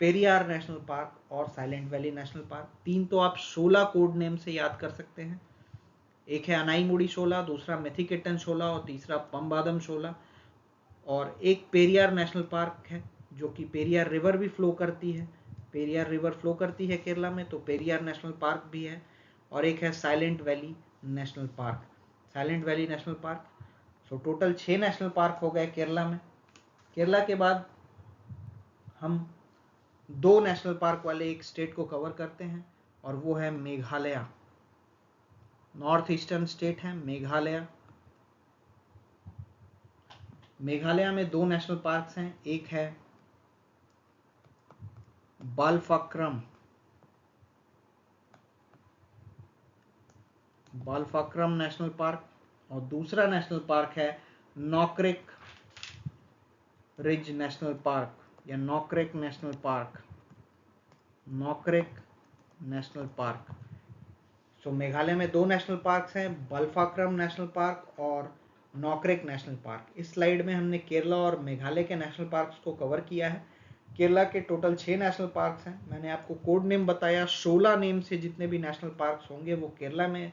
Periyar national park और साइलेंट वैली नेशनल पार्क। 3 तो आप शोला कोड नेम से याद कर सकते हैं। एक है अनाईमुडी शोला, दूसरा मेथिकेटन शोला और तीसरा पम्बादम शोला। और एक पेरियार नेशनल पार्क है जो कि पेरियार रिवर भी फ्लो करती है। पेरियार रिवर फ्लो करती है केरला में, तो पेरियार नेशनल पार्क भी है। और एक है silent valley national park. Silent valley national park. So total 6 national park हो गए केरला में। केरला के बाद हम 2 नेशनल पार्क वाले एक स्टेट को कवर करते हैं, और वो है मेघालय। नॉर्थ ईस्टर्न स्टेट है मेघालय। मेघालय में 2 नेशनल पार्क्स हैं। एक है बालफाक्रम नेशनल पार्क, और दूसरा नेशनल पार्क है नॉकरेक रिज नेशनल पार्क या Nokrek national park. Nokrek national park. So Meghalaya में 2 नेशनल पार्क्स हैं, बालफाक्रम नेशनल पार्क और नॉकरेक नेशनल पार्क। इस स्लाइड में हमने केरला और मेघालय के नेशनल पार्क्स को कवर किया है। केरला के टोटल 6 नेशनल पार्क्स हैं। मैंने आपको कोड नेम बताया। शोला नेम से जितने भी नेशनल पार्क्स होंगे वो केरला में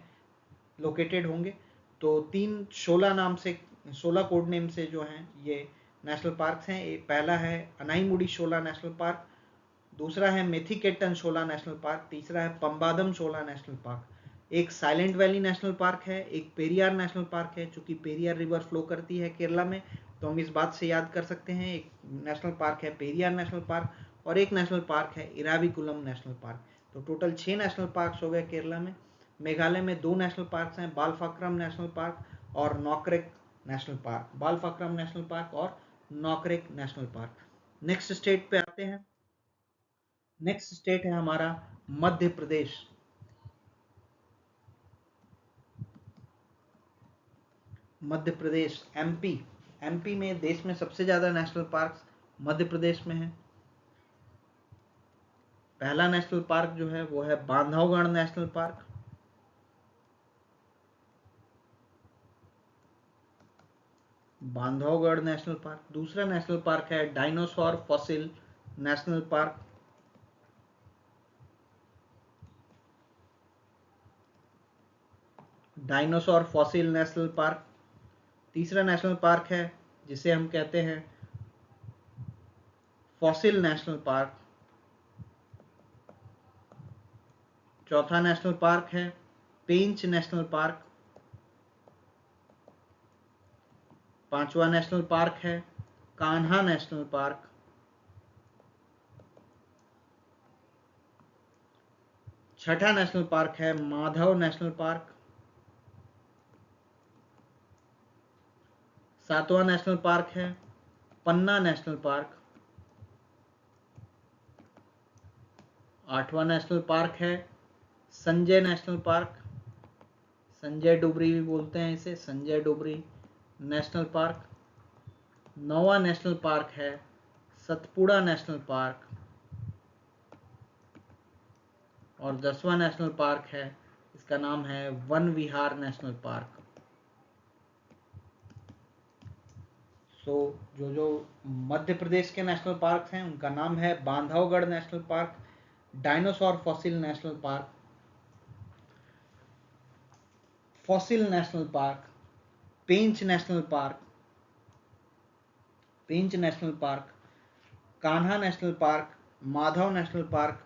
लोकेटेड होंगे। तो 3 शोला नाम से, शोला कोड नेम से जो हैं ये नेशनल पार्क्स हैं। एक पहला है अनाईमुडी शोला नेशनल पार्क, दूसरा है मेथिकेटन शोला नेशनल पार्क, तीसरा है पम्बादम शोला नेशनल पार्क। एक साइलेंट वैली नेशनल पार्क है, एक पेरियार नेशनल पार्क है, चूंकि पेरियार रिवर फ्लो करती है केरला में, तो हम इस बात से याद कर सकते हैं। एक नेशनल पार्क है पेरियार नेशनल पार्क और एक नेशनल पार्क है इराविकुलम नेशनल पार्क। तो टोटल 6 नेशनल पार्क्स हो गए केरला में। मेघालय में 2 नेशनल पार्क्स हैं, बालफाक्रम नेशनल पार्क और Nokrek national park. बालफाक्रम national park और Nokrek national park. Next state पे आते हैं। नेक्स्ट स्टेट है हमारा मध्य प्रदेश। मध्य प्रदेश, एमपी। एमपी में देश में सबसे ज्यादा नेशनल पार्क्स मध्य प्रदेश में है। पहला नेशनल पार्क जो है वो है Bandhavgarh national park. Bandhavgarh national park. दूसरा नेशनल पार्क है dinosaur fossil national park. Dinosaur fossil national park. तीसरा नेशनल पार्क है जिसे हम कहते हैं फॉसिल नेशनल पार्क। चौथा नेशनल पार्क है पेंच नेशनल पार्क। पांचवा नेशनल पार्क है कान्हा नेशनल पार्क। छठा नेशनल पार्क है माधव नेशनल पार्क। सातवां नेशनल पार्क है पन्ना नेशनल पार्क। आठवां नेशनल पार्क है Sanjay national park. Sanjay dowry भी बोलते हैं इसे, संजय डोबरी नेशनल पार्क। नौवां नेशनल पार्क है सतपुड़ा नेशनल पार्क। और 10वां नेशनल पार्क है, इसका नाम है वन विहार नेशनल पार्क। जो मध्य प्रदेश के नेशनल पार्क हैं उनका नाम है Bandhavgarh national park, dinosaur fossil national park, fossil national park, Pench national park, Pench national park, Kanha national park, Madhav national park,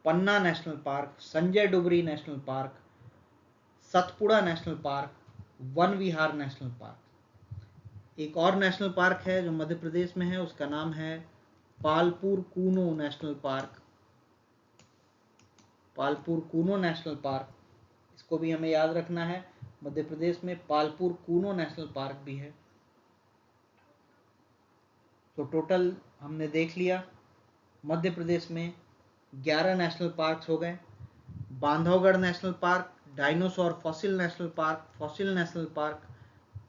Panna national park, Sanjay Dubri national park, Satpura national park, Van Vihar national park. एक और नेशनल पार्क है जो मध्य प्रदेश में है, उसका नाम है Palpur Kuno national park. Palpur Kuno national park, इसको भी हमें याद रखना है। मध्य प्रदेश में पालपुर कूनो नेशनल पार्क भी है। तो टोटल हमने देख लिया, मध्य प्रदेश में 11 नेशनल पार्क्स हो गए। Bandhavgarh national park, dinosaur fossil national park, fossil national park,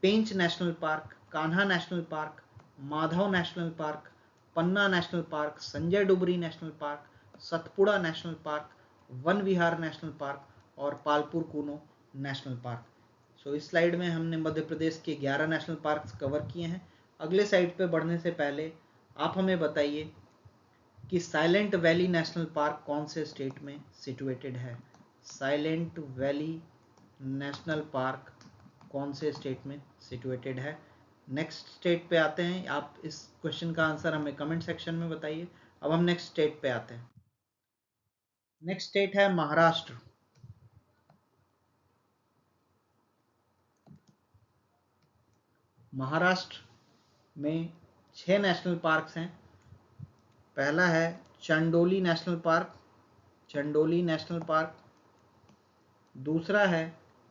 Pench national park, Kanha national park, Madhav national park, Panna national park, Sanjay Dubri national park, Satpura national park, Van Vihar national park और Palpur Kuno national park. So इस स्लाइड में हमने मध्य प्रदेश के 11 नेशनल पार्क्स कवर किए हैं। अगले साइड पे बढ़ने से पहले आप हमें बताइए कि साइलेंट वैली नेशनल पार्क कौन से स्टेट में सिचुएटेड है। साइलेंट वैली नेशनल पार्क कौन से स्टेट में सिचुएटेड है। नेक्स्ट स्टेट पे आते हैं। आप इस क्वेश्चन का आंसर हमें कमेंट सेक्शन में बताइए। अब हम नेक्स्ट स्टेट पे आते हैं। नेक्स्ट स्टेट है महाराष्ट्र। महाराष्ट्र में 6 नेशनल पार्क्स हैं। पहला है Chandoli national park, Chandoli national park. दूसरा है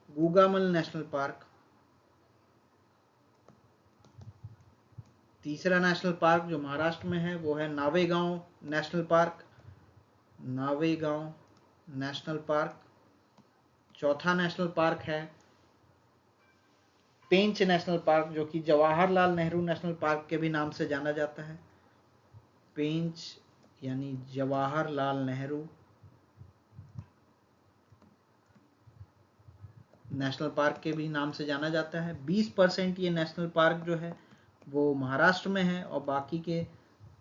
गुगामल नेशनल पार्क। तीसरा नेशनल पार्क जो महाराष्ट्र में है वो है नावेगांव national park, Navegaon national park. चौथा नेशनल पार्क है पेंच नेशनल पार्क, जो कि जवाहरलाल नेहरू नेशनल पार्क के भी नाम से जाना जाता है। पेंच यानी जवाहरलाल नेहरू नेशनल पार्क के भी नाम से जाना जाता है। 20% ये नेशनल पार्क जो है वो महाराष्ट्र में है और बाकी के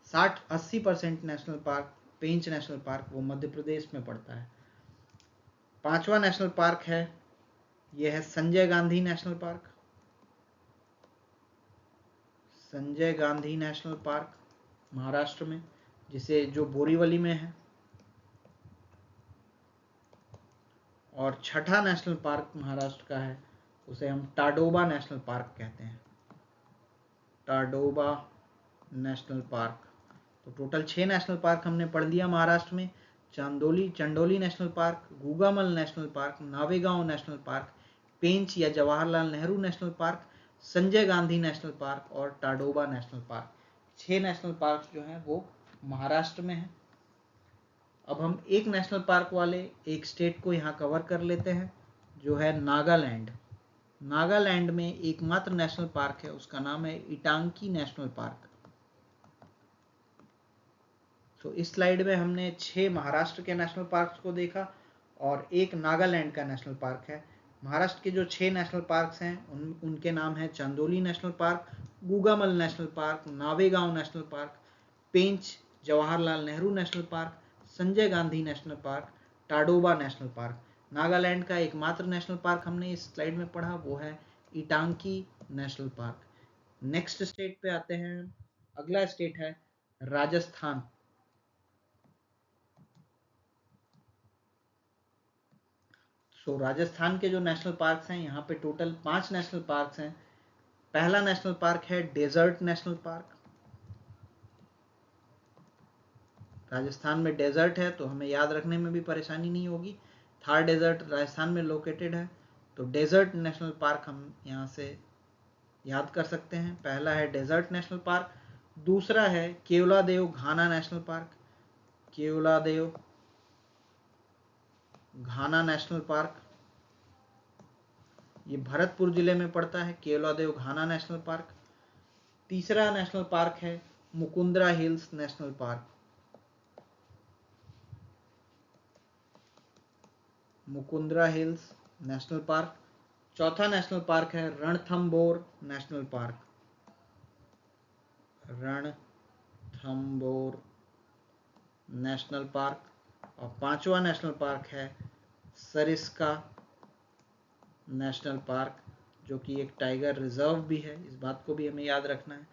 60-80% national park, Pench national park, वो मध्य प्रदेश में पड़ता है। पांचवा नेशनल पार्क है, ये है Sanjay Gandhi national park, Sanjay Gandhi national park Maharashtra में, जो बोरीवली में है। और छठा नेशनल पार्क महाराष्ट्र का है, उसे हम टाडोबा नेशनल पार्क कहते हैं, टाडोबा नेशनल पार्क। तो टोटल 6 नेशनल पार्क हमने पढ़ लिया महाराष्ट्र में। Chandoli national park, Gugamal national park, Navegaon national park, Pench या Jawaharlal Nehru national park, Sanjay Gandhi national park और Tadoba national park. 6 national park जो हैं वो महाराष्ट्र में हैं। अब हम एक नेशनल पार्क वाले एक स्टेट को यहाँ कवर कर लेते हैं, जो है नागालैंड। नागालैंड में एकमात्र नेशनल पार्क है, उसका नाम है इटांकी नेशनल पार्क। तो इस स्लाइड में हमने 6 महाराष्ट्र के नेशनल पार्क्स को देखा और एक नागालैंड का नेशनल पार्क है। महाराष्ट्र के जो 6 नेशनल पार्क्स हैं उनके नाम है Chandoli national park, Gugamal national park, Navegaon national park, Pench Jawaharlal Nehru national park, Sanjay Gandhi national park, Tadoba national park. Nagaland का एकमात्र नेशनल पार्क हमने इस स्लाइड में पढ़ा, वो है इटांकी नेशनल पार्क। नेक्स्ट स्टेट पे आते हैं। अगला स्टेट है राजस्थान। राजस्थान के जो नेशनल पार्क्स हैं, यहाँ पे टोटल 5 नेशनल पार्क्स हैं। पहला नेशनल पार्क है डेजर्ट नेशनल पार्क। राजस्थान में डेजर्ट है तो हमें याद रखने में भी परेशानी नहीं होगी। थार डेजर्ट राजस्थान में लोकेटेड है, तो डेजर्ट नेशनल पार्क हम यहाँ से याद कर सकते हैं। पहला है डेजर्ट नेशनल पार्क। दूसरा है Keoladeo Ghana national park. Keoladeo Ghana national park, ये भरतपुर जिले में पड़ता है, केवलादेव घाना नेशनल पार्क। तीसरा नेशनल पार्क है Mukundra hills national park. Mukundra hills national park. चौथा नेशनल पार्क है Ranthambore national park. Ranthambore national park. और पांचवा नेशनल पार्क है सरिस्का नेशनल पार्क, जो कि एक टाइगर रिजर्व भी है। इस बात को भी हमें याद रखना है।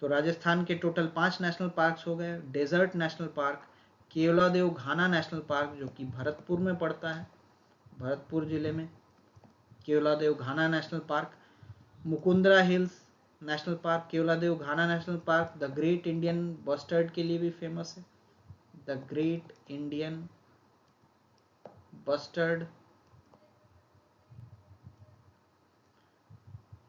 तो राजस्थान के टोटल 5 नेशनल पार्क्स हो गए। Desert national park, Keoladeo Ghana national park जो कि भरतपुर में पड़ता है, भरतपुर जिले में Keoladeo Ghana national park, Mukundra hills national park, Keoladeo Ghana national park the great Indian bustard के लिए भी फेमस है, द ग्रेट इंडियन बस्टर्ड।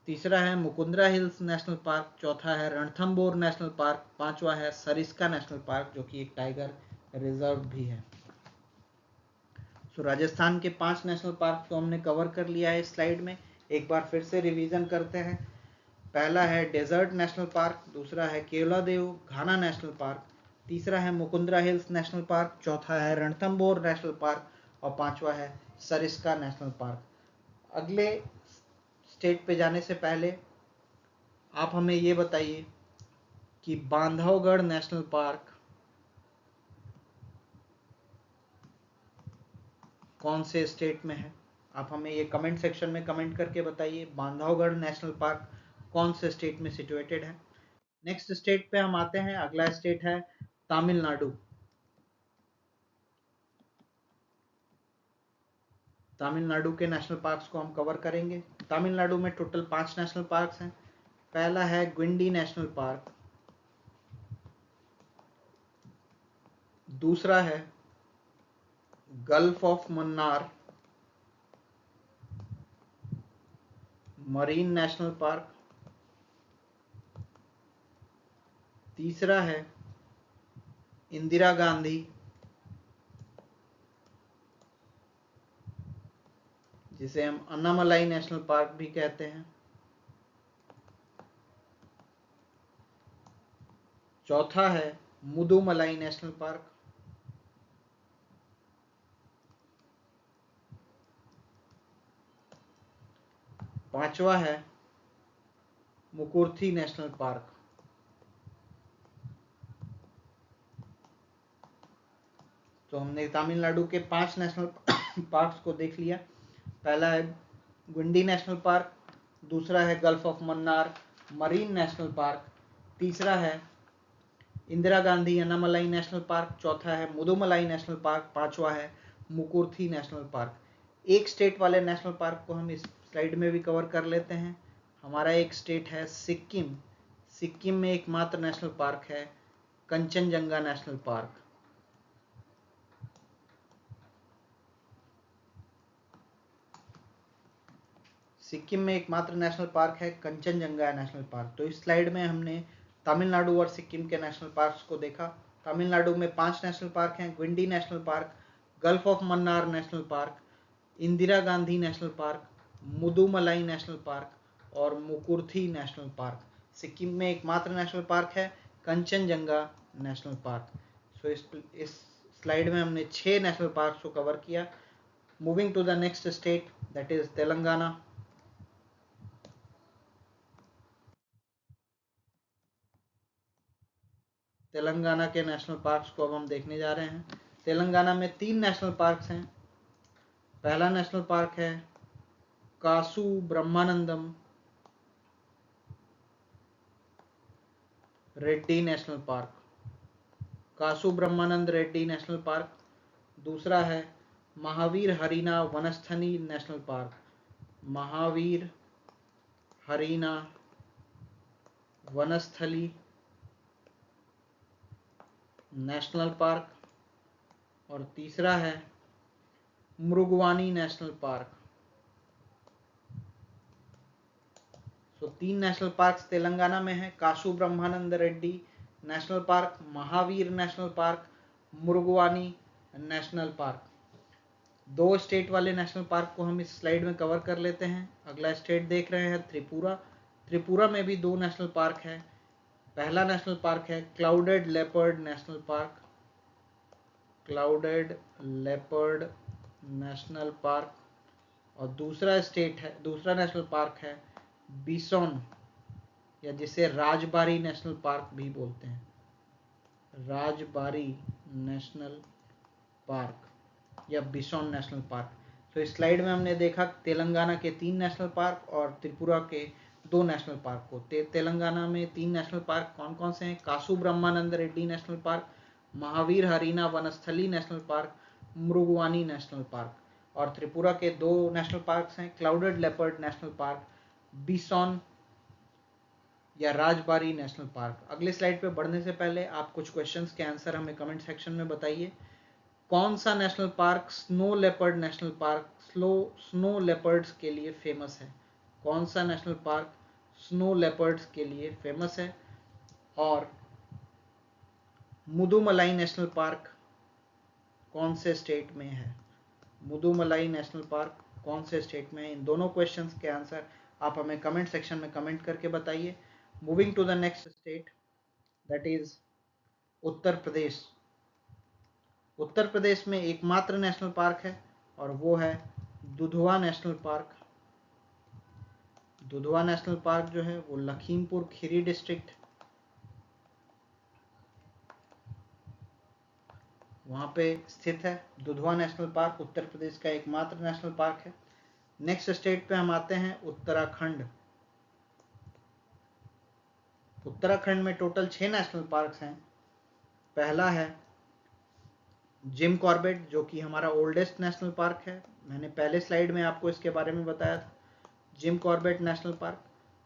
तीसरा है मुकुंदरा हिल्स नेशनल पार्क, चौथा है रणथंबोर नेशनल पार्क, पांचवा है सरिस्का नेशनल पार्क जो कि एक टाइगर रिजर्व भी है। राजस्थान के 5 नेशनल पार्क तो हमने कवर कर लिया है इस स्लाइड में। एक बार फिर से रिवीजन करते हैं। पहला है डेजर्ट नेशनल पार्क, दूसरा है केवलादेव घाना नेशनल पार्क, तीसरा है मुकुंदरा हिल्स नेशनल पार्क, चौथा है रणथंबोर नेशनल पार्क और पांचवा है सरिस्का नेशनल पार्क। अगले स्टेट पे जाने से पहले आप हमें ये बताइए कि बांधवगढ़ नेशनल पार्क कौन से स्टेट में है। आप हमें ये कमेंट सेक्शन में कमेंट करके बताइए बांधवगढ़ नेशनल पार्क कौन से स्टेट में सिचुएटेड है। नेक्स्ट स्टेट पे हम आते हैं। अगला स्टेट है तमिलनाडु। तमिलनाडु के नेशनल पार्क्स को हम कवर करेंगे। तमिलनाडु में टोटल 5 नेशनल पार्क्स हैं। पहला है ग्विंडी नेशनल पार्क, दूसरा है gulf of Mannar marine national park, तीसरा है इंदिरा गांधी जिसे हम अन्नामलाई नेशनल पार्क भी कहते हैं, चौथा है मुदुमलाई नेशनल पार्क, पांचवा है मुकुर्थी नेशनल पार्क। तो हमने तमिलनाडु के 5 नेशनल पार्क्स को देख लिया। पहला है गुंडी नेशनल पार्क, दूसरा है gulf of Mannar marine national park, तीसरा है इंदिरा गांधी अन्नामलाई नेशनल पार्क, चौथा है मुदुमलाई नेशनल पार्क, पांचवा है मुकुर्थी नेशनल पार्क। एक स्टेट वाले नेशनल पार्क को हम इस स्लाइड में भी कवर कर लेते हैं। हमारा एक स्टेट है सिक्किम। सिक्किम में एकमात्र नेशनल पार्क है कंचनजंगा नेशनल पार्क। सिक्किम में एकमात्र नेशनल पार्क है कंचनजंगा नेशनल पार्क। तो इस स्लाइड में हमने तमिलनाडु और सिक्किम के नेशनल पार्क्स को देखा। तमिलनाडु में 5 नेशनल पार्क हैं, Guindy national park, gulf of Mannar national park, Indira Gandhi national park, Mudumalai national park और मुकुर्थी नेशनल पार्क। सिक्किम में एकमात्र नेशनल पार्क है कंचनजंगा नेशनल पार्क। सो इस स्लाइड में हमने 6 नेशनल पार्क्स को कवर किया। Moving to the next state that is Telangana. Telangana के नेशनल पार्क्स को अब हम देखने जा रहे हैं। तेलंगाना में 3 नेशनल पार्क्स हैं। पहला नेशनल पार्क है Kasu Brahmanandam Reddy national park, Kasu Brahmananda Reddy national park. दूसरा है Mahavir Harina Vanasthali national park, Mahavir Harina Vanasthali national park. और तीसरा है मृगवानी नेशनल पार्क। तो 3 नेशनल पार्क्स तेलंगाना में है, Kasu Brahmananda Reddy national park, Mahavir national park, Mrugavani national park. 2 state वाले नेशनल पार्क को हम इस स्लाइड में कवर कर लेते हैं। अगला स्टेट देख रहे हैं त्रिपुरा। त्रिपुरा में भी 2 नेशनल पार्क है। पहला नेशनल पार्क है clouded leopard national park, clouded leopard national park. और दूसरा नेशनल पार्क है बिसोन, या जिसे राजबारी नेशनल पार्क भी बोलते हैं, राजबारी नेशनल पार्क या बिसोन नेशनल पार्क। तो इस स्लाइड में हमने देखा तेलंगाना के 3 नेशनल पार्क और त्रिपुरा के 2 नेशनल पार्क को। तेलंगाना में 3 नेशनल पार्क कौन कौन से हैं? Kasu Brahmananda Reddy national park, Mahavir Harina Vanasthali national park, Mrugavani national park. और त्रिपुरा के 2 नेशनल पार्क्स हैं clouded leopard national park, bison या राजबारी नेशनल पार्क। अगले स्लाइड पे बढ़ने से पहले आप कुछ क्वेश्चंस के आंसर हमें कमेंट सेक्शन में बताइए। कौन सा national park snow leopard national park snow leopards के लिए फेमस है? कौन सा नेशनल पार्क स्नो लेपर्ड्स के लिए फेमस है? और मुदुमलाई नेशनल पार्क कौन से स्टेट में है? मुदुमलाई नेशनल पार्क कौन से स्टेट में है? इन दोनों क्वेश्चंस के आंसर आप हमें कमेंट सेक्शन में कमेंट करके बताइए। Moving to the next state that is Uttar Pradesh. Uttar Pradesh में एकमात्र नेशनल पार्क है और वो है Dudhwa national park. Dudhwa national park जो है वो लखीमपुर खीरी डिस्ट्रिक्ट, वहाँ पे स्थित है। दुधवा नेशनल पार्क उत्तर प्रदेश का एकमात्र नेशनल पार्क है। नेक्स्ट स्टेट पे हम आते हैं उत्तराखंड। उत्तराखंड में टोटल 6 नेशनल पार्क्स हैं। पहला है जिम कॉर्बेट जो कि हमारा ओल्डेस्ट नेशनल पार्क है। मैंने पहले स्लाइड में आपको इसके बारे में बताया था। जिम कॉर्बेट नेशनल पार्क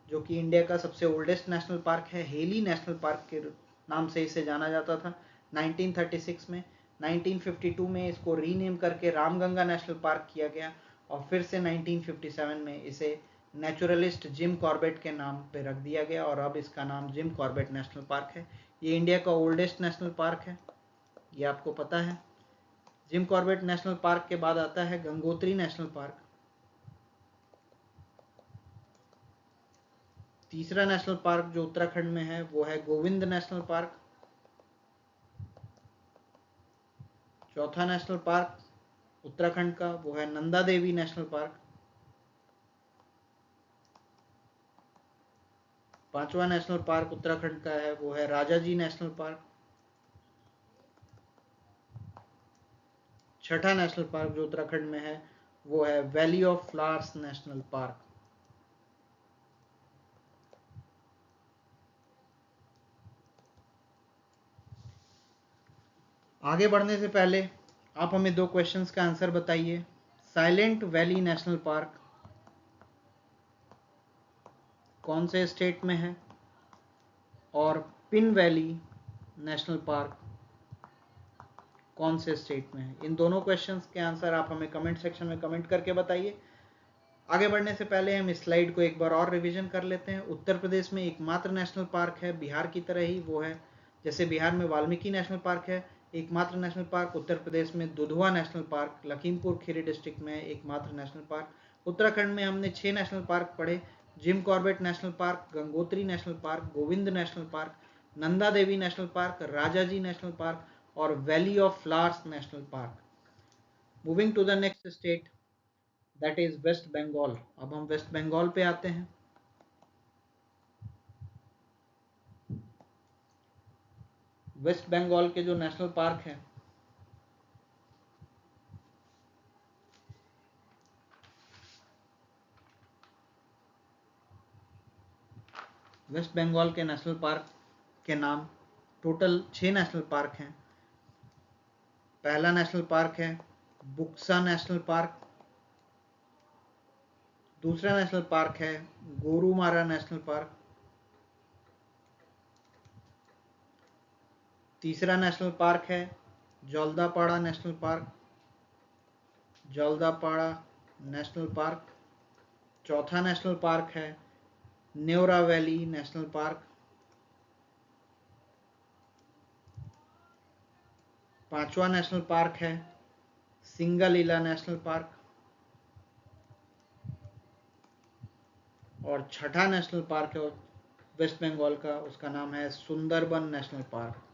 जो कि इंडिया का सबसे ओल्डेस्ट नेशनल पार्क है, हेली नेशनल पार्क के नाम से इसे जाना जाता था 1936 में। 1952 में इसको रीनेम करके रामगंगा नेशनल पार्क किया गया और फिर से 1957 में इसे नेचुरलिस्ट जिम कॉर्बेट के नाम पे रख दिया गया और अब इसका नाम जिम कॉर्बेट नेशनल पार्क है। ये इंडिया का ओल्डेस्ट नेशनल पार्क है, ये आपको पता है। जिम कॉर्बेट नेशनल पार्क के बाद आता है गंगोत्री नेशनल पार्क। तीसरा नेशनल पार्क जो उत्तराखंड में है वो है गोविंद नेशनल पार्क। चौथा नेशनल पार्क उत्तराखंड का वो है नंदा देवी नेशनल पार्क। पांचवा नेशनल पार्क उत्तराखंड का है वो है राजाजी नेशनल पार्क। छठा नेशनल पार्क जो उत्तराखंड में है वो है valley of flowers national park. आगे बढ़ने से पहले आप हमें 2 क्वेश्चंस का आंसर बताइए। साइलेंट वैली नेशनल पार्क कौन से स्टेट में है? और पिन वैली नेशनल पार्क कौन से स्टेट में है? इन दोनों क्वेश्चंस के आंसर आप हमें कमेंट सेक्शन में कमेंट करके बताइए। आगे बढ़ने से पहले हम इस स्लाइड को एक बार और रिवीजन कर लेते हैं। उत्तर प्रदेश में एकमात्र नेशनल पार्क है बिहार की तरह ही, वो है जैसे बिहार में वाल्मीकि नेशनल पार्क है एकमात्र नेशनल पार्क, उत्तर प्रदेश में Dudhwa national park Lakhimpur Kheri district में एकमात्र नेशनल पार्क। उत्तराखंड में हमने 6 नेशनल पार्क पढ़े, Jim Corbett national park, Gangotri national park, Govind national park, Nanda Devi national park, Rajaji national park और valley of flowers national park. Moving to the next state that is West Bengal. अब हम waste Bengal पे आते हैं। वेस्ट बंगाल के जो नेशनल पार्क हैं, वेस्ट बंगाल के नेशनल पार्क के नाम टोटल 6 नेशनल पार्क हैं। पहला नेशनल पार्क है बुक्सा नेशनल पार्क, दूसरा नेशनल पार्क है गोरुमारा नेशनल पार्क, तीसरा नेशनल पार्क है Jaldapara national park, Jaldapara national park, चौथा नेशनल पार्क है न्योरा वैली नेशनल पार्क, पांचवा नेशनल पार्क है सिंगलीला नेशनल पार्क और छठा नेशनल पार्क है वेस्ट बंगाल का, उसका नाम है Sundarban national park.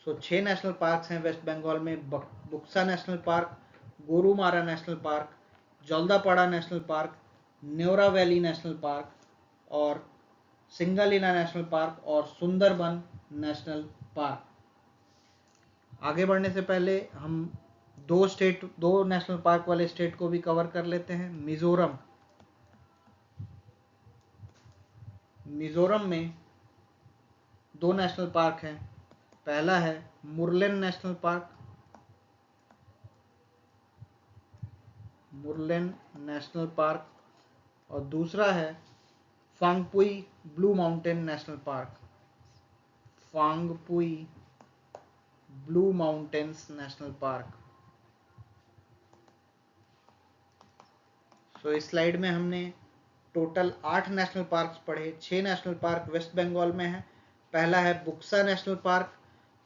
So 6 national parks हैं वेस्ट बंगाल में, Buxa national park, Gorumara national park, Jaldapara national park, Neora valley national park और सिंगलीला नेशनल पार्क और सुंदरबन नेशनल पार्क। आगे बढ़ने से पहले हम दो नेशनल पार्क वाले स्टेट को भी कवर कर लेते हैं। मिजोरम में 2 नेशनल पार्क हैं। पहला है मुरलेन नेशनल पार्क, और दूसरा है Phawngpui blue mountain national park, Phawngpui blue mountains national park. So इस स्लाइड में हमने टोटल 8 नेशनल पार्क्स पढ़े। 6 नेशनल पार्क वेस्ट बंगाल में है। पहला है बुक्सा नेशनल पार्क,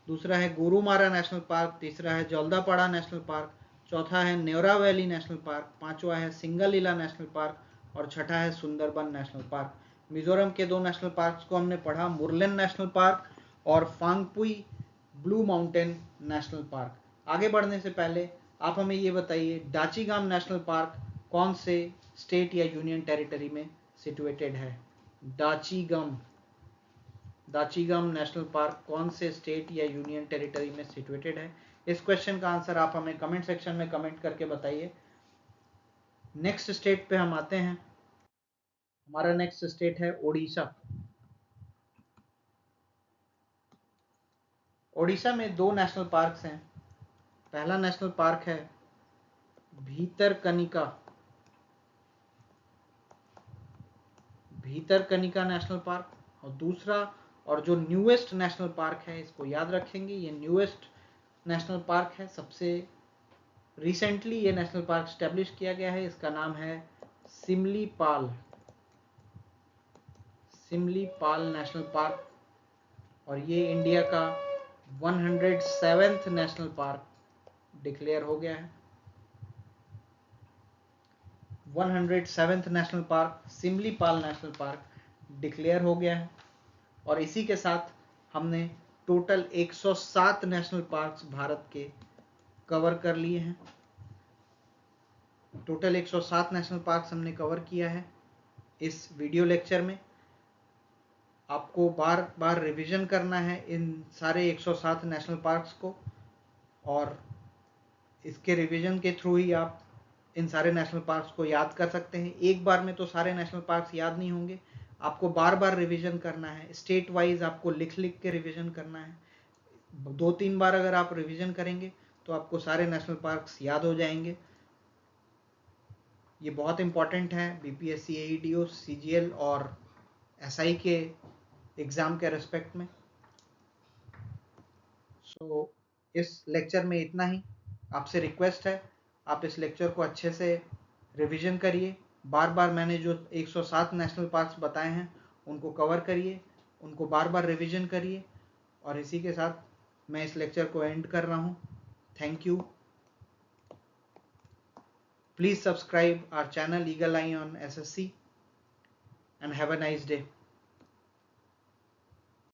दूसरा है गोरुमारा नेशनल पार्क, तीसरा है जल्दापाड़ा नेशनल पार्क, चौथा है न्योरा वैली नेशनल पार्क, पांचवा है सिंगलीला नेशनल पार्क और छठा है सुंदरबन नेशनल पार्क। मिजोरम के 2 नेशनल पार्क्स को हमने पढ़ा, मुरलेन नेशनल पार्क और Phawngpui blue mountain national park. आगे बढ़ने से पहले आप हमें ये बताइए डाचीगाम नेशनल पार्क कौन से स्टेट या यूनियन टेरिटरी में सिचुएटेड है? दाचीगम नेशनल पार्क कौन से स्टेट या यूनियन टेरिटरी में सिचुएटेड है? इस क्वेश्चन का आंसर आप हमें कमेंट सेक्शन में कमेंट करके बताइए। नेक्स्ट स्टेट पे हम आते हैं। हमारा नेक्स्ट स्टेट है ओडिशा। ओडिशा में 2 नेशनल पार्क्स हैं। पहला नेशनल पार्क है भीतरकनिका नेशनल पार्क और दूसरा और जो न्यूएस्ट नेशनल पार्क है, इसको याद रखेंगे, ये न्यूएस्ट नेशनल पार्क है, सबसे रिसेंटली ये नेशनल पार्क स्टैब्लिश किया गया है। इसका नाम है सिमलीपाल नेशनल पार्क और ये इंडिया का 107th नेशनल पार्क डिक्लेयर हो गया है। 107th national park Simlipal national park declare हो गया है और इसी के साथ हमने टोटल 107 नेशनल पार्क्स भारत के कवर कर लिए हैं। टोटल 107 नेशनल पार्क्स हमने कवर किया है इस वीडियो लेक्चर में। आपको बार बार रिवीजन करना है इन सारे 107 नेशनल पार्क्स को और इसके रिवीजन के थ्रू ही आप इन सारे नेशनल पार्क्स को याद कर सकते हैं। एक बार में तो सारे नेशनल पार्क्स याद नहीं होंगे, आपको बार बार रिवीजन करना है। स्टेट वाइज आपको लिख लिख के रिवीजन करना है। 2-3 बार अगर आप रिवीजन करेंगे तो आपको सारे नेशनल पार्क्स याद हो जाएंगे। ये बहुत इंपॉर्टेंट है बीपीएससी, एईडीओ, सीजीएल और एसआई के एग्जाम के रेस्पेक्ट में। सो इस लेक्चर में इतना ही। आपसे रिक्वेस्ट है आप इस लेक्चर को अच्छे से रिवीजन करिए, बार बार मैंने जो 107 नेशनल पार्क्स बताए हैं उनको कवर करिए, उनको बार बार रिवीजन करिए। और इसी के साथ मैं इस लेक्चर को एंड कर रहा हूँ। Thank you. Please subscribe our channel Eagle Eye on SSC and have a nice day.